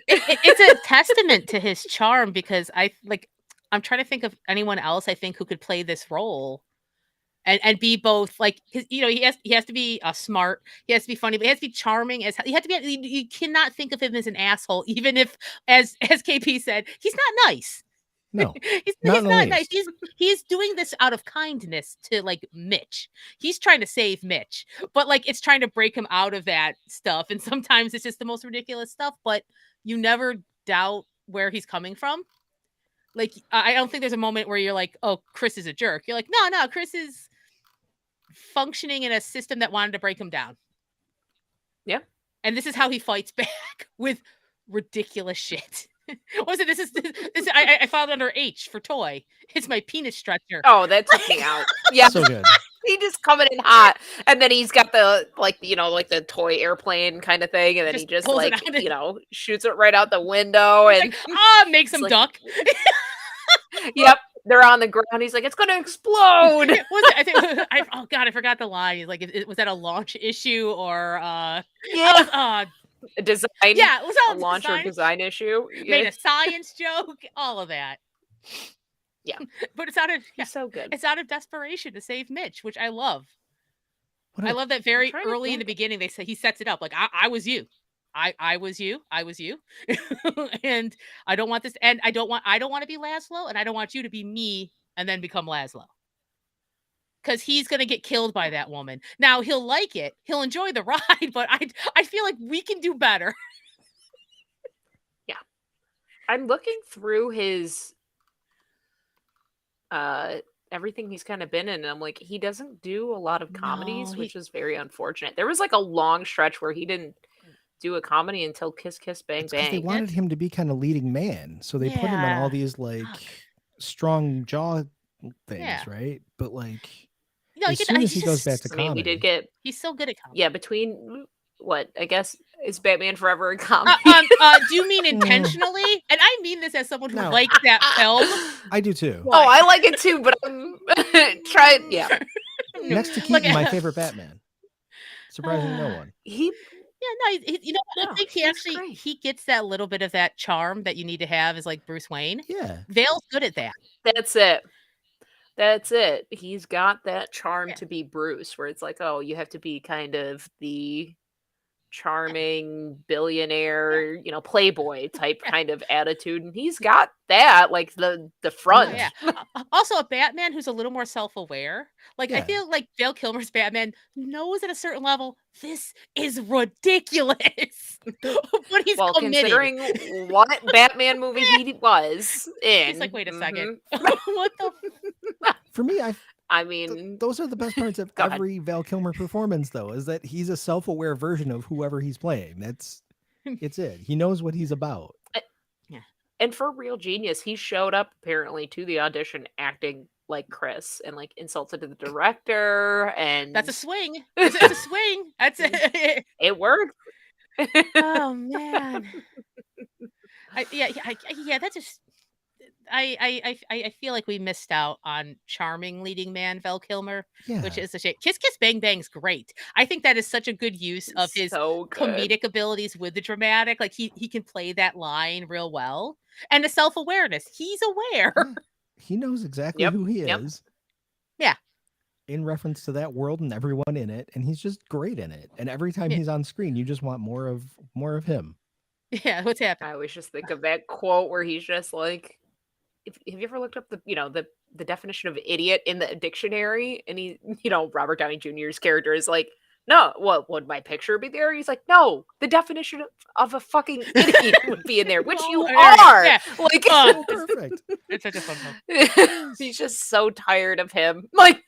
it's a testament to his charm because I'm trying to think of anyone else I think who could play this role and be both like, cause, he has to be smart, he has to be funny, but he has to be charming you cannot think of him as an asshole, even if as KP said, he's not nice. No, he's not nice. He's doing this out of kindness to like Mitch. He's trying to save Mitch, but like it's trying to break him out of that stuff. And sometimes it's just the most ridiculous stuff, but you never doubt where he's coming from. Like, I don't think there's a moment where you're like, oh, Chris is a jerk. You're like, no, Chris is functioning in a system that wanted to break him down. Yeah. And this is how he fights back with ridiculous shit. What was it? This is I filed under H for toy. It's my penis stretcher. Oh, that took me out. Yeah, so good. He just coming in hot, and then he's got the like the toy airplane kind of thing, and then he just like shoots it right out the window and makes him duck. Yep. they're on the ground. He's like, it's gonna explode. Yeah, was it? I think. Oh God, I forgot the line. He's like, was that a launch issue or Yeah, was a design, yeah, it was a all launch or design. design issue. Made Yeah, a science joke, all of that. yeah, But it's out of he's so good. it's out of desperation to save Mitch, which I love. What I a love that I'm very trying to early in the think. beginning they say he sets it up like I was you. I was you. I was you. And I don't want this and I don't want to be Laszlo and I don't want you to be me and then become Laszlo. Cuz he's going to get killed by that woman. Now he'll like it. He'll enjoy the ride, but I feel like we can do better. Yeah, I'm looking through his uh everything he's kind of been in, and I'm like, he doesn't do a lot of No, comedies, which is very unfortunate. There was like a long stretch where he didn't do a comedy until Kiss Kiss Bang It's because they Bang. wanted him to be kind of leading man, so they put him in all yeah. these Fuck. strong jaw Yeah. things, right? But No, as soon as he goes back to I mean, we did comedy, get, he's so good at comedy. yeah, between what I guess is Batman Forever a comedy. Do you mean Mm. intentionally? And I mean this as someone who No. liked that film. I do too. Oh, I like it too, but I'm trying. Yeah, Next to Look Keaton, my at- favorite Batman. Surprising no one. he Yeah, no, you know, I no, think he he's actually great. he gets that little bit of that charm that you need to have as like Bruce Wayne. Yeah. Vale's good at that. That's it. That's it. He's got that charm Yeah. to be Bruce, where it's like, oh, you have to be kind of the charming billionaire, playboy type Yeah. kind of attitude, and he's got that, like the Oh front. yeah. Also, a Batman who's a little more self-aware. Like I Yeah. feel like Val Kilmer's Batman knows at a certain level this is ridiculous, but he's Well, committed. considering what Batman movie he was in, He's like, wait a second, mhm. what the? For me, I mean, those are the best parts of Go ahead. every Val Kilmer performance, though, is that he's a self-aware version of whoever he's playing. It's it. He knows what he's about. and for real genius, he showed up apparently to the audition acting like Chris and like insulted the director, and That's a swing. It's a swing. That's it. it worked. Oh man. Yeah. That just. I feel like we missed out on charming leading man Val Kilmer, which Yeah. is a shame. Kiss Kiss Bang Bang's great. I think that is such a good use of his So good. comedic abilities with the dramatic. Like he can play that line real well. And the self-awareness. He's aware. Yeah. He knows exactly Yep, who he yep. is. Yeah. In reference to that world and everyone in it, and he's just great in it. And every time Yeah. he's on screen, you just want more of him. Yeah, what's happening? I always just think of that quote where he's just like, have you ever looked up the definition of idiot in the dictionary? And he, Robert Downey Jr.'s character is like, no, what would my picture be there? He's like, no, the definition of a fucking idiot would be in there, which you Oh, yeah, are. yeah. Like, Oh, perfect. It's such a fun film. he's just so tired of him. Like,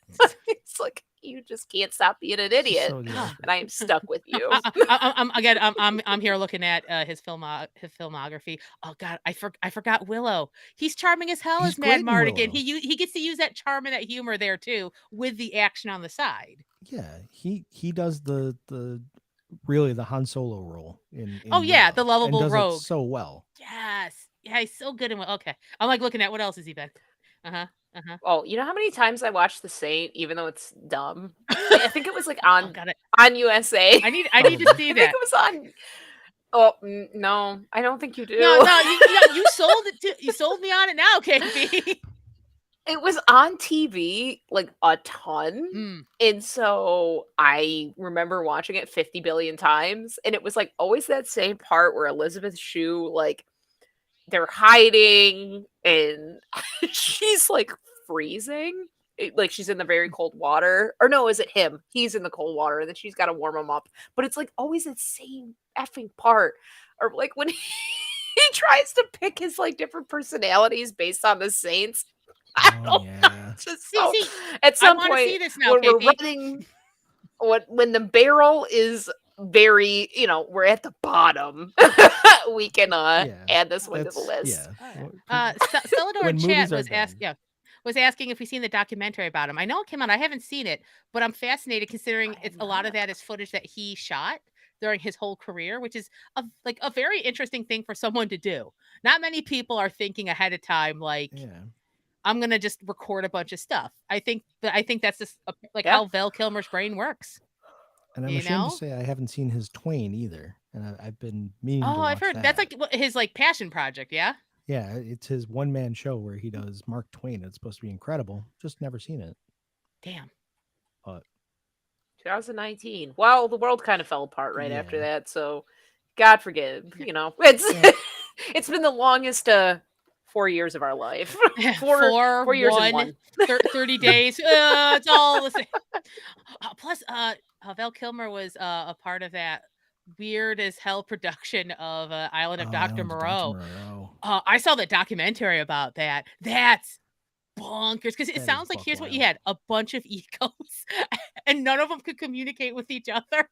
it's like you just can't stop being an idiot, So exhausting. and I am stuck with you. I'm here looking at his filmography. Oh God, I forgot Willow. He's charming as hell He's as great Mad in Mardigan. Willow. He gets to use that charm and that humor there too, with the action on the side. Yeah, he does the really the Han Solo role in Oh yeah, the Willow, and lovable does rogue. it so well. Yes, yeah, he's so good in. Okay, I'm like looking at what else has he been? Oh, you know how many times I watched The Saint, even though it's dumb? I think it was like on Got it. on USA. I need to see I think that. it was on. Oh no, I don't think you do. No, you sold it. You sold me on it now, KB. It was on TV like a ton. Mm. And so I remember watching it 50 billion times. And it was like always that same part where Elizabeth Shue, like, they're hiding and she's like freezing. Like she's in the very cold water. Or no, is it him? He's in the cold water and then she's got to warm him up. But it's like always that same effing part. Or like when he tries to pick his like different personalities based on the Saints. I Oh don't know. yeah. It's just See, so, see, at I some want to point see this now, when we're KP. running, when the barrel is very, we're at the bottom, we can Yeah, add this one to the That's list. yeah. Celador When Chat movies are was done. was asking if we've seen the documentary about him. I know it came out. I haven't seen it, but I'm fascinated considering I have it's a lot of not. that is footage that he shot during his whole career, which is a very interesting thing for someone to do. Not many people are thinking ahead of time, like, Yeah. I'm gonna just record a bunch of stuff. I think that's just like Yeah. how Val Kilmer's brain works. And I'm You ashamed to know? say I haven't seen his Twain either, and I've been meaning to Oh, I've watch heard that's that. like his like passion project. Yeah. Yeah, it's his one man show where he does Mark Twain. It's supposed to be incredible. Just never seen it. Damn. But 2019. Well, the world kind of fell apart right after yeah, that, so God forgive. Yeah. It's well, it's been the longest 4 years of our life. four Four, 4 years and one, one. 30 days. It's all the same. Plus, Val Kilmer was a part of that weird as hell production of Island of oh, Dr. Islands of Dr. Moreau. Moreau. I saw the documentary about that. That's bonkers because it That is sounds like buck here's what you wild. had: a bunch of egos, and none of them could communicate with each other.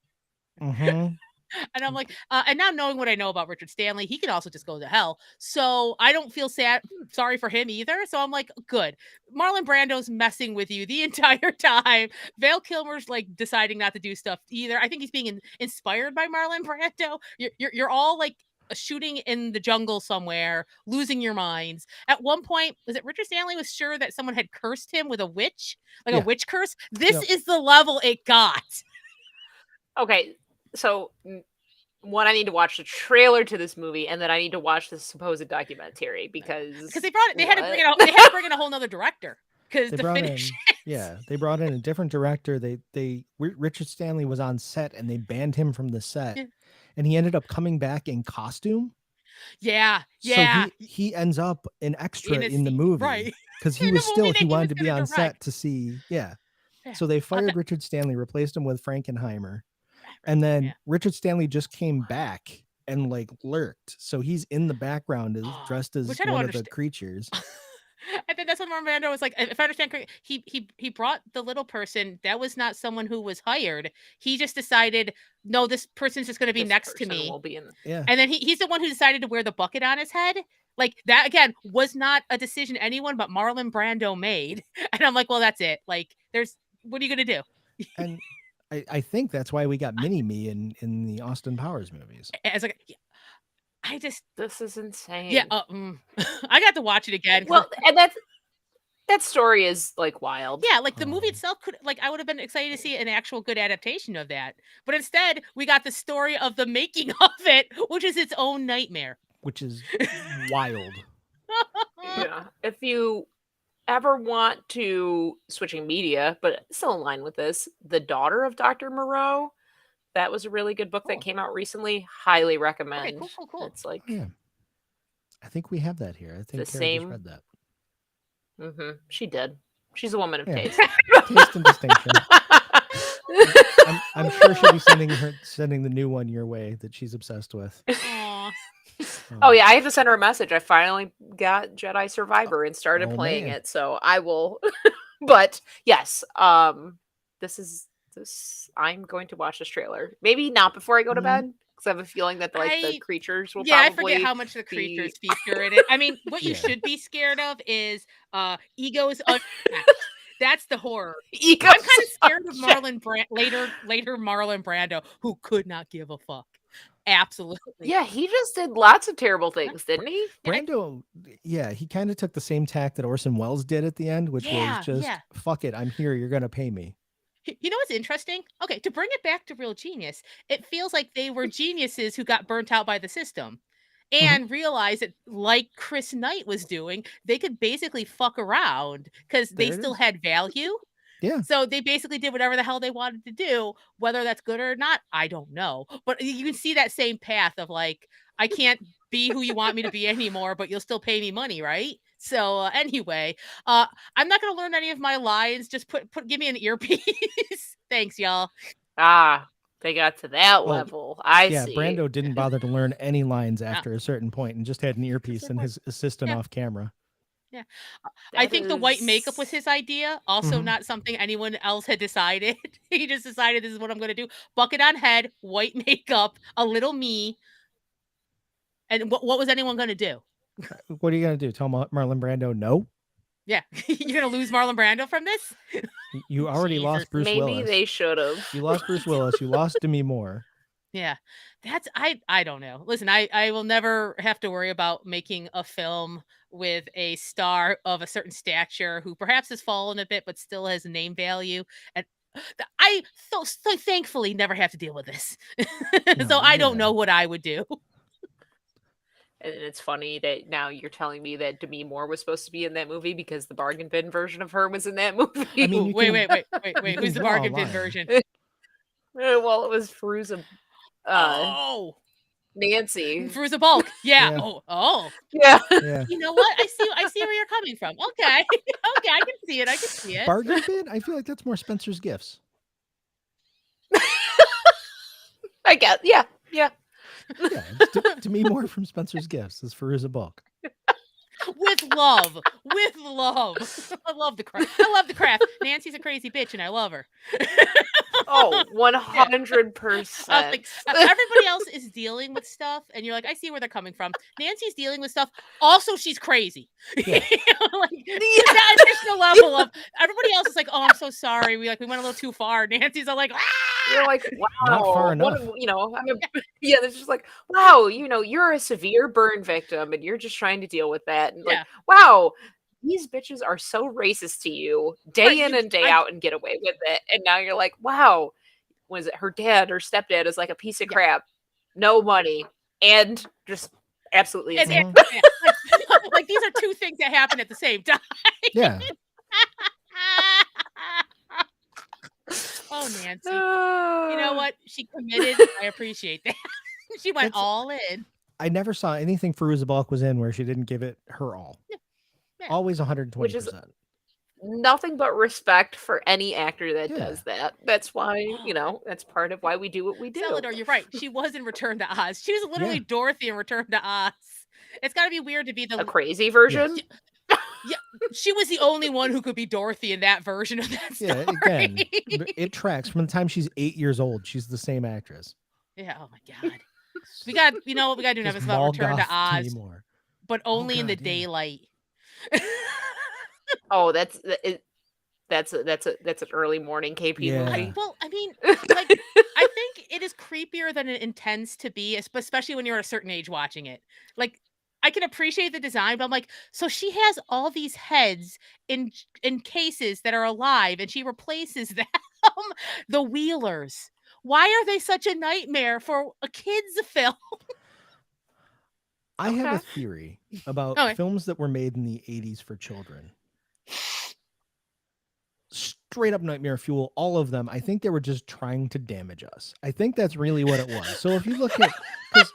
Mm-hmm. And I'm like, and now knowing what I know about Richard Stanley, he could also just go to hell. So I don't feel sorry for him either. So I'm like, good. Marlon Brando's messing with you the entire time. Val Kilmer's like deciding not to do stuff either. I think he's being inspired by Marlon Brando. You're all like shooting in the jungle somewhere, losing your minds. At one point, was it Richard Stanley was sure that someone had cursed him with a witch, like a Yeah. witch curse? This Yep. is the level it got. Okay, so one, I need to watch the trailer to this movie, and then I need to watch the supposed documentary because Because they had to bring it what? out. They had to bring in a whole nother director because They to brought finish in it. yeah, they brought in a different director. Richard Stanley was on set and they banned him from the set, Yeah, and he ended up coming back in costume. yeah, So yeah. he ends up an extra In a in the scene, movie right? because he In the was movie still that he he was wanted to be going to on set direct. to see. Yeah. Yeah. So they That, fired Richard Stanley, replaced him with Frankenheimer, and right, then yeah. Richard Stanley just came back and like lurked. So he's in the background as dressed as Which I don't one of the understand. creatures. I think that's what Orlando was like. If I understand correctly, he brought the little person. That was not someone who was hired. He just decided, no, this person's just going to be This next to person me. will be in. Yeah. And then he's the one who decided to wear the bucket on his head. Like that again was not a decision anyone but Marlon Brando made. And I'm like, well, that's it. Like, what are you gonna do? And I think that's why we got Mini Me in the Austin Powers movies. As like, I just This is insane. yeah. I got to watch it again. Well, and that story is like wild. Yeah, like the movie Um, itself could like I would have been excited to see an actual good adaptation of that. But instead, we got the story of the making of it, which is its own nightmare. which is wild. Yeah. If you ever want to switching media, but still in line with this, The Daughter of Dr. Moreau, that was a really good book that Cool. came out recently. Highly Okay, recommend. cool. It's like Yeah. I think we have that here. I think the Kara just same. read that. She did. She's a woman of Yeah. taste. Taste and distinction. I'm sure she'll be sending the new one your way that she's obsessed with. Aw. Oh yeah, I have to send her a message. I finally got Jedi Survivor and started Oh, playing man. it, so I will. But yes, this. I'm going to watch this trailer. Maybe not before I go to Mhm. bed because I have a feeling that the I creatures will Yeah, I probably forget how much the be. creatures feature in it. I mean, what you Yeah. should be scared of is egos unchecked. That's the horror. Egos I'm kind of scared of unchecked. later Marlon Brando, who could not give a fuck. Absolutely. Yeah, he just did lots of terrible things, didn't he? Brando, yeah, he kind of took the same tack that Orson Welles did at the end, which was just Yeah. fuck it, I'm here, you're gonna pay me. You know what's interesting? Okay, to bring it back to Real Genius, it feels like they were geniuses who got burnt out by the system and realized that, like Chris Knight was doing, they could basically fuck around because they There it still is. had value. Yeah. So they basically did whatever the hell they wanted to do. Whether that's good or not, I don't know. But you can see that same path of like, I can't be who you want me to be anymore, but you'll still pay me money, right? So anyway, I'm not gonna learn any of my lines. Just give me an earpiece. Thanks, y'all. Ah, they got to that Oh, level. I yeah, see. Brando didn't bother to learn any lines after a certain point and just had an earpiece and his assistant Yeah. off camera. Yeah. I That think the white makeup was is- his idea. Also, Mhm. not something anyone else had decided. He just decided this is what I'm going to do. Bucket on head, white makeup, a little me. And what was anyone going to do? What are you gonna do? Tell Marlon Brando no? Yeah. You're going to lose Marlon Brando from this? You already Jesus. lost Bruce Maybe Willis. they should have. You lost Bruce Willis. You lost Demi Moore. Yeah. I don't know. Listen, I will never have to worry about making a film with a star of a certain stature who perhaps has fallen a bit but still has name value. And I so thankfully never have to deal with this. So No, I don't yeah. know what I would do. And it's funny that now you're telling me that Demi Moore was supposed to be in that movie because the bargain bin version of her was in that movie. I mean, Ooh, you wait, can wait, wait, wait, you wait. can Who's the draw a bargain bin line. version? Well, it was Feruza Oh, Nancy. Fruza Bulk. Yeah. Yeah, Oh. Yeah. yeah. You know what? I see where you're coming from. Okay. Okay, I can see it. I can see it. Bargain bin. I feel like that's more Spencer's Gifts. I guess. Yeah. Yeah, it's to me more from Spencer's Gifts is Feruza Balk. With love. With love. I love the craft. I love the craft. Nancy's a crazy bitch and I love her. Oh, Yeah. 100%. Like everybody else is dealing with stuff, and you're like, I see where they're coming from. Nancy's dealing with stuff. Also, she's crazy. Yeah. Like that additional level of everybody else is like, oh, I'm so sorry. We went a little too far. Nancy's all like, You're like, wow. Not far enough. Yeah, it's just like, wow, you're a severe burn victim and you're just trying to deal with that. And yeah. like, wow, these bitches are so racist to you day Right, in and day out and get away with it. And now you're like, wow, was it her dad or stepdad is like a piece of crap, no money, and just absolutely And, insane. yeah, like these are two things that happen at the same time. Yeah. Oh, Nancy. You know what? She committed. I appreciate that. She went That's- all in. I never saw anything Feruza Balk was in where she didn't give it her all. Yeah. Always 120%. Which is nothing but respect for any actor that Yeah. does that. That's why, that's part of why we do what we do. Celador, you're right. She was in Return to Oz. She was literally Dorothy in Return to Oz. It's got to be weird to be A crazy version. Yeah, she was the only one who could be Dorothy in that version of that story. Yeah, again, it tracks from the time she's 8 years old. She's the same actress. Yeah. Oh my God. We got. You know what we got to do an Just episode about Return to Morgoth Oz, anymore. but only in the God, yeah. daylight. Oh, that's an early morning KP Yeah. movie. Well, I mean, like, I think it is creepier than it intends to be, especially when you're at a certain age watching it. Like, I can appreciate the design, but I'm like, so she has all these heads in cases that are alive, and she replaces them. The Wheelers. Why are they such a nightmare for a kids' film? I have a Okay. theory about Okay. films that were made in the 80s for children. Straight up nightmare fuel, all of them. I think they were just trying to damage us. I think that's really what it was. So if you look at, because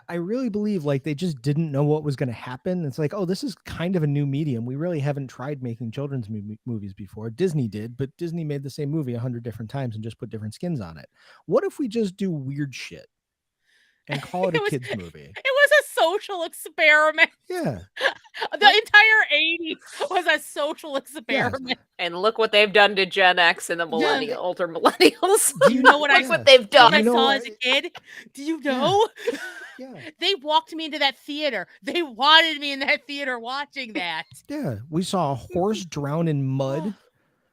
I really believe like they just didn't know what was going to happen. It's like, oh, this is kind of a new medium. We really haven't tried making children's movies before. Disney did, but Disney made the same movie 100 different times and just put different skins on it. What if we just do weird shit and call it a kids movie? It was a social experiment. Yeah. The entire 80s was a social experiment. And look what they've done to Gen X and the older millennials. Do you know what Look what they've done? I saw as a kid? Do you know? Yeah. They walked me into that theater. They wanted me in that theater watching that. Yeah. We saw a horse drown in mud.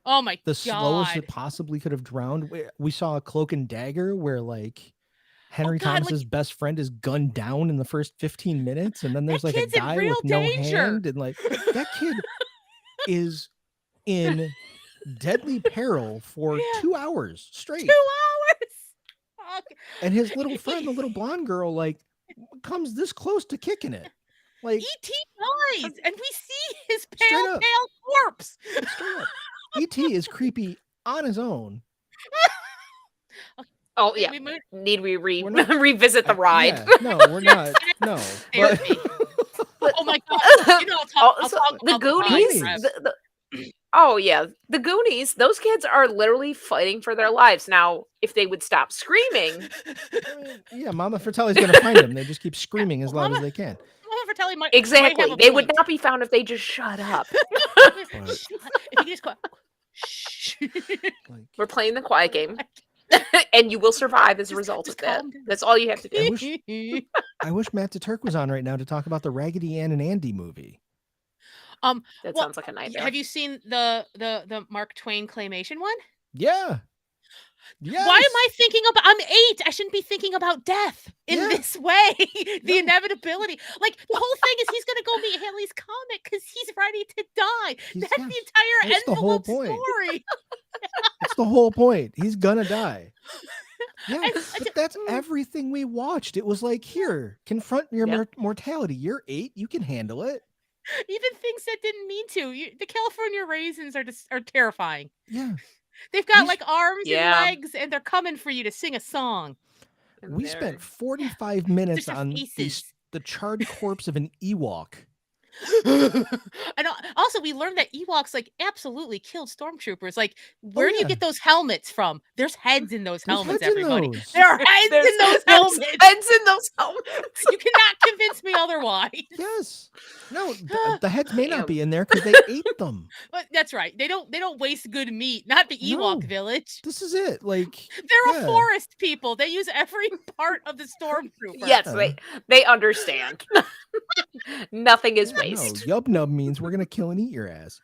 Oh my The God. slowest it possibly could have drowned. We saw a Cloak and Dagger where like Henry Thomas's best friend is gunned down in the first 15 minutes, and then there's like a guy with no hand, and like that kid is in deadly peril for 2 hours straight. 2 hours. Okay. And his little friend, the little blonde girl, like comes this close to kicking it. Like E.T. dies, and we see his Straight pale up. corpse. straight up. E.T. is creepy on his own. Oh yeah. Need we revisit the ride? Yeah, no, we're not. No. But, Oh my God. You know, I'll talk the about Goonies. the Oh yeah, the Goonies. Those kids are literally fighting for their lives. Now, if they would stop screaming, yeah, Mama Fratelli's gonna find him. They just keep screaming as loud as they can. Mama Fratelli might exactly, have a they would point. not be found if they just shut up. If you just go, shh. Like, We're playing the quiet game, and you will survive as a result of that. calm down. That's all you have to do. I wish Matt DeTurk was on right now to talk about the Raggedy Ann and Andy movie. That sounds like a nightmare. Have you seen the Mark Twain claymation one? Yeah. Why am I Yes. thinking about? I'm 8. I shouldn't be thinking about death in Yeah. this way. The No. inevitability. Like the whole thing is he's gonna go meet Haley's comet because he's ready to die. He's That's the yes. entire That's the whole envelope point. story. That's the whole point. He's gonna die. Yeah, And I but that's mm, everything we watched. It was like, here, confront your Yep. mortality. You're 8. You can handle it. even things that didn't mean to. The California raisins are terrifying. Yeah. They've got We like arms and Yeah. legs, and they're coming for you to sing a song. And we there- spent 45 Just minutes their on faces. the charred corpse of an Ewok. And also, we learned that Ewoks like absolutely killed stormtroopers. Like, where do you yeah. get those helmets from? There's heads in those There's helmets, heads in everybody. those. There are heads There's in those there's helmets. heads in those helmets. You cannot convince me otherwise. Yes. No, the heads may not Damn. be in there because they ate them. But that's right. They don't waste good meat. Not the Ewok No. village. This is it. Like, They're yeah. a forest people. They use every part of the stormtrooper. Yes, Yeah. they understand. Nothing is No, waste. yub nub means we're gonna kill and eat your ass.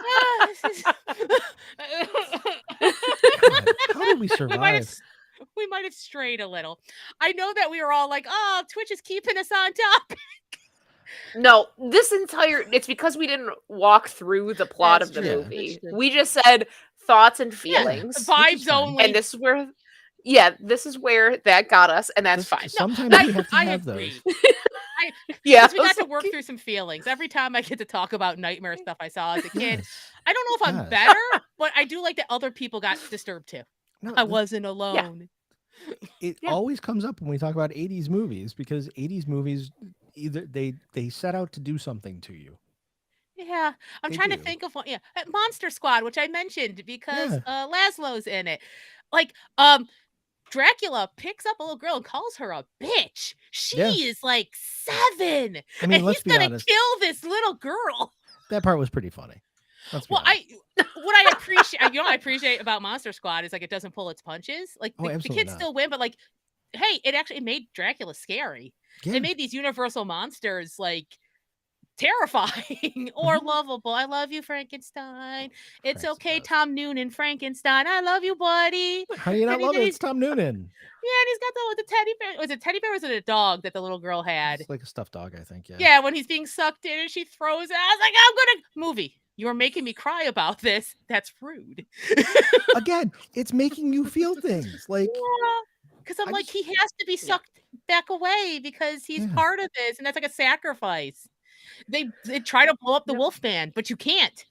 God, how did we we survive? might have strayed a little. I know that we were all like, "Oh, Twitch is keeping us on top." No, it's because we didn't walk through the plot That's of the true. movie. That's true. We just said thoughts and Yeah, feelings. Which is vibes fine. only. And this is where that got us, and that's fine. Sometimes I- we have to I have agree. those. Yeah. Because we got to work through some feelings. Every time I get to talk about nightmare stuff I saw as a kid, Yes. I don't know if I'm Yes. better, but I do like that other people got disturbed too. No, I wasn't alone. it Yeah. always comes up when we talk about 80s movies because 80s movies either they set out to do something to you. Yeah, I'm They trying to do. think of one. Yeah, Monster Squad, which I mentioned because Yeah. Laszlo's in it. Like, Dracula picks up a little girl and calls her a bitch. She Yeah. is like 7, I mean, and let's he's be gonna honest. kill this little girl. That part was pretty funny. Let's be Well, honest. what I appreciate, you know, what I appreciate about Monster Squad is like it doesn't pull its punches. Like Oh, the absolutely kids not. still win, but like, hey, it actually made Dracula scary. Yeah. It made these universal monsters like terrifying or Mhm. lovable. I love you, Frankenstein. It's Frank's the okay, best. Tom Noonan, Frankenstein. I love you, buddy. How do you not And love it? he's- It's Tom Noonan. Yeah, and he's got the teddy bear. Was it teddy bear or was it a dog that the little girl had? It's like a stuffed dog, I think. Yeah. Yeah, when he's being sucked in and she throws it. I was like, I'm gonna movie. You're making me cry about this. That's rude. Again, it's making you feel things like Because I'm I like, just- he has to be sucked back away because he's Yeah. part of this, and that's like a sacrifice. They try to blow up the Yep. Wolfman, but you can't.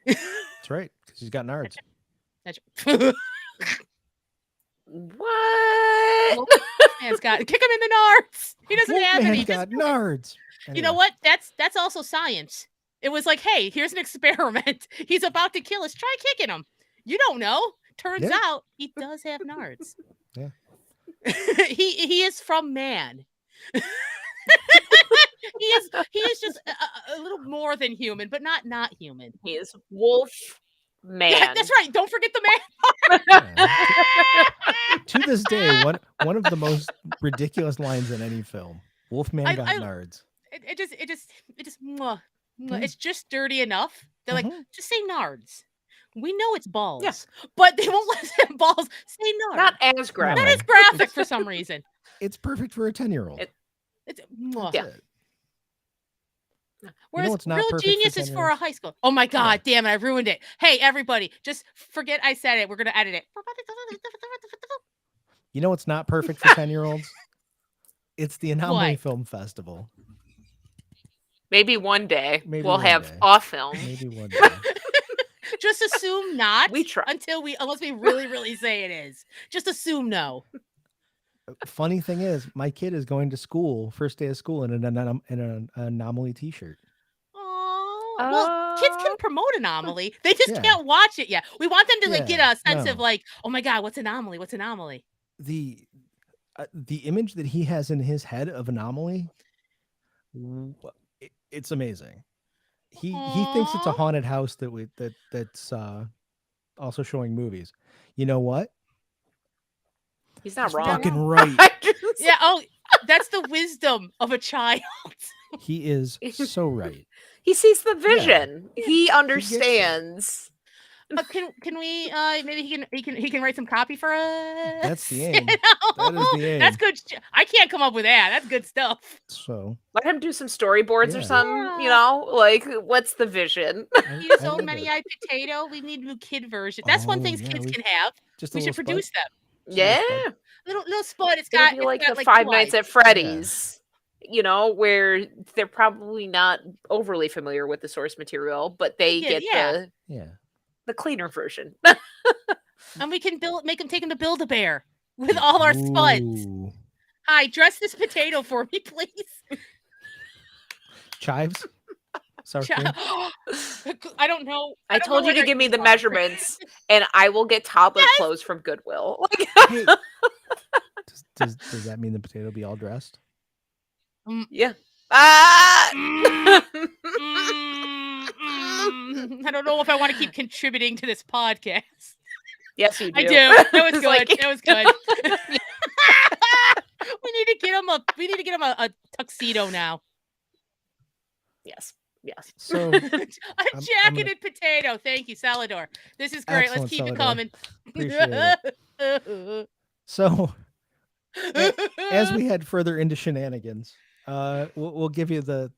that's right because he's got nards. That's What? Wolfman's got kick him in the nards. He doesn't have Wolfman's any. got nards. You know Anyway, what? That's also science. It was like, hey, here's an experiment. He's about to kill us. Try kicking him. You don't know. Turns Yeah. out he does have nards. Yeah. he is from man. he is just a little more than human, but not human. He is wolf man. Yeah, that's right. Don't forget the man. Yeah. To this day, one of the most ridiculous lines in any film. Wolfman got I- nards. It just mwah, mwah. Yeah. It's just dirty enough. They're like, Mhm. just say nards. We know it's balls, but they won't let them balls say nards. Not as graphic. That is graphic for some reason. It's perfect for a 10-year-old. It's mwah. Yeah. Whereas what's not real perfect for genius is for a 10-year-olds? high school. Oh my god, damn it, I ruined it. Hey, everybody, just forget I said it. We're gonna edit it. You know what's not perfect for 10-year-olds? It's the Anomaly What? Film Festival. Maybe one day Maybe we'll one have day. off film. Maybe one day. Just assume not We try. unless we really say it is. Just assume no. Funny thing is, my kid is going to school, first day of school, in an Anomaly t-shirt. Oh, well, kids can promote Anomaly. They just Yeah. can't watch it yet. We want them to like get Yeah, a sense of no. like, oh my god, what's Anomaly? What's Anomaly? The image that he has in his head of Anomaly, it's amazing. He thinks it's a Aw. haunted house that's also showing movies. You know what? He's not He's wrong. fucking right. Yeah. Oh, that's the wisdom of a child. He is so right. He sees the vision. He it. understands. Can we maybe he can write some copy for us? That's the You aim. That is the That's aim. good. I can't come up with that. That's good stuff. So Let him do some storyboards or Yeah. something, Yeah. like, what's the vision? Need his I own love many it. eyed potato. We need a new kid version. That's one Oh thing yeah, kids we can have. just a We little should spud. produce them. Just a little Yeah. spud. Little spud. It's It'll got be like the like Five 2 Nights eyes. at Freddy's, where they're probably not overly familiar with the source material, but they get it, get yeah. Yeah. the cleaner version. And we can make him take him to Build-A-Bear with all our spuds. Ooh. Hi, dress this potato for me, please. Chives. Sour Ch- cream. I don't know. I don't know told you where to their give me ears the are. measurements, and I will get toddler Yes! clothes from Goodwill. Like, Hey. Does that mean the potato be all dressed? yeah. Ah! I don't know if I want to keep contributing to this podcast. Yes, you do. I do. That was It's good. like- That was good. We need to get him a tuxedo now. Yes. Yes. So A I'm jacketed potato. Thank you, Salador. This is great. Excellent, Let's keep it Salador. coming. Appreciate so as we head further into shenanigans, we'll give you the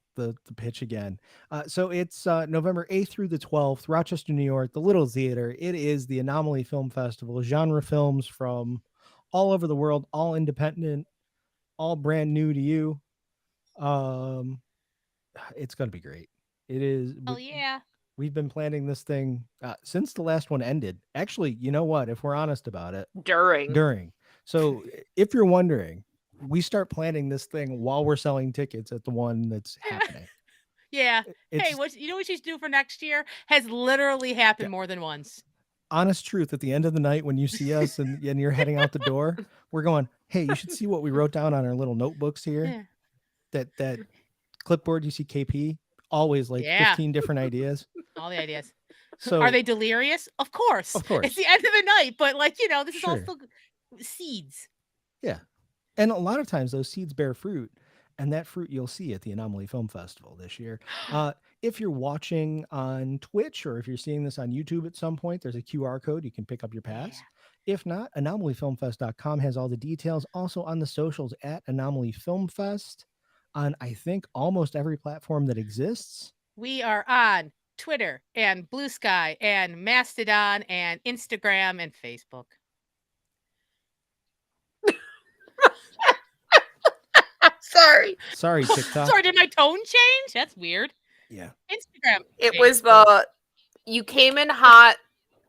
pitch again. So it's November 8th through the 12th, Rochester, New York, the Little Theater. It is the Anomaly Film Festival, genre films from all over the world, all independent, all brand new to you. It's going to be great. It is. Oh yeah. We've been planning this thing since the last one ended. Actually, you know what? If we're honest about it, during. So if you're wondering, we start planning this thing while we're selling tickets at the one that's happening. Yeah. It's Hey, what she's due for next year has literally happened more than once. honest truth. At the end of the night, when you see us and you're heading out the door, we're going, hey, you should see what we wrote down on our little notebooks here. Yeah. That clipboard, you see KP, always like 15 different ideas. All the ideas. So are they delirious? Of course. Of course. It's the end of the night, but this is all Sure. still seeds. Yeah. And a lot of times those seeds bear fruit, and that fruit you'll see at the Anomaly Film Festival this year. If you're watching on Twitch or if you're seeing this on YouTube at some point, there's a QR code. You can pick up your pass. Yeah. If not, anomalyfilmfest.com has all the details. Also on the socials at Anomaly Film Fest on, I think, almost every platform that exists. We are on Twitter and Blue Sky and Mastodon and Instagram and Facebook. Sorry, TikTok. Sorry, did my tone change? That's weird. Yeah. Instagram. It was you came in hot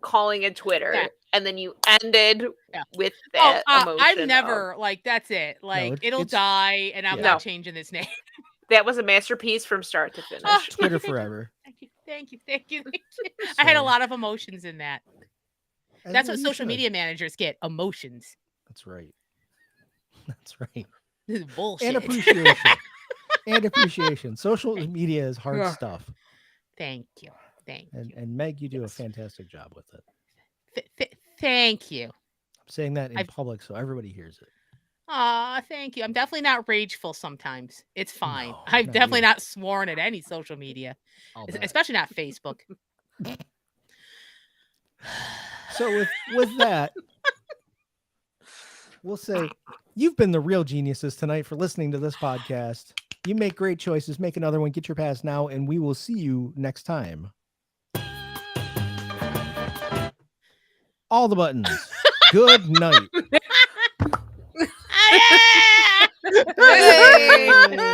calling it Twitter, and then you ended with that emotion. I've never that's it. It'll die, and I'm not changing this name. That was a masterpiece from start to finish. Twitter forever. Thank you. I had a lot of emotions in that. That's what social media managers get, emotions. That's right. That's right. This is bullshit. And appreciation. And appreciation. Social media is hard stuff. Thank you. And Meg, you do a fantastic job with it. Thank you. I'm saying that in public so everybody hears it. Aw, thank you. I'm definitely not rageful sometimes. It's fine. No, I'm not definitely you. not sworn at any social media, especially not Facebook. So with that, we'll say you've been the real geniuses tonight for listening to this podcast. You make great choices. Make another one. Get your pass now, and we will see you next time. All the buttons. Good night. Yeah!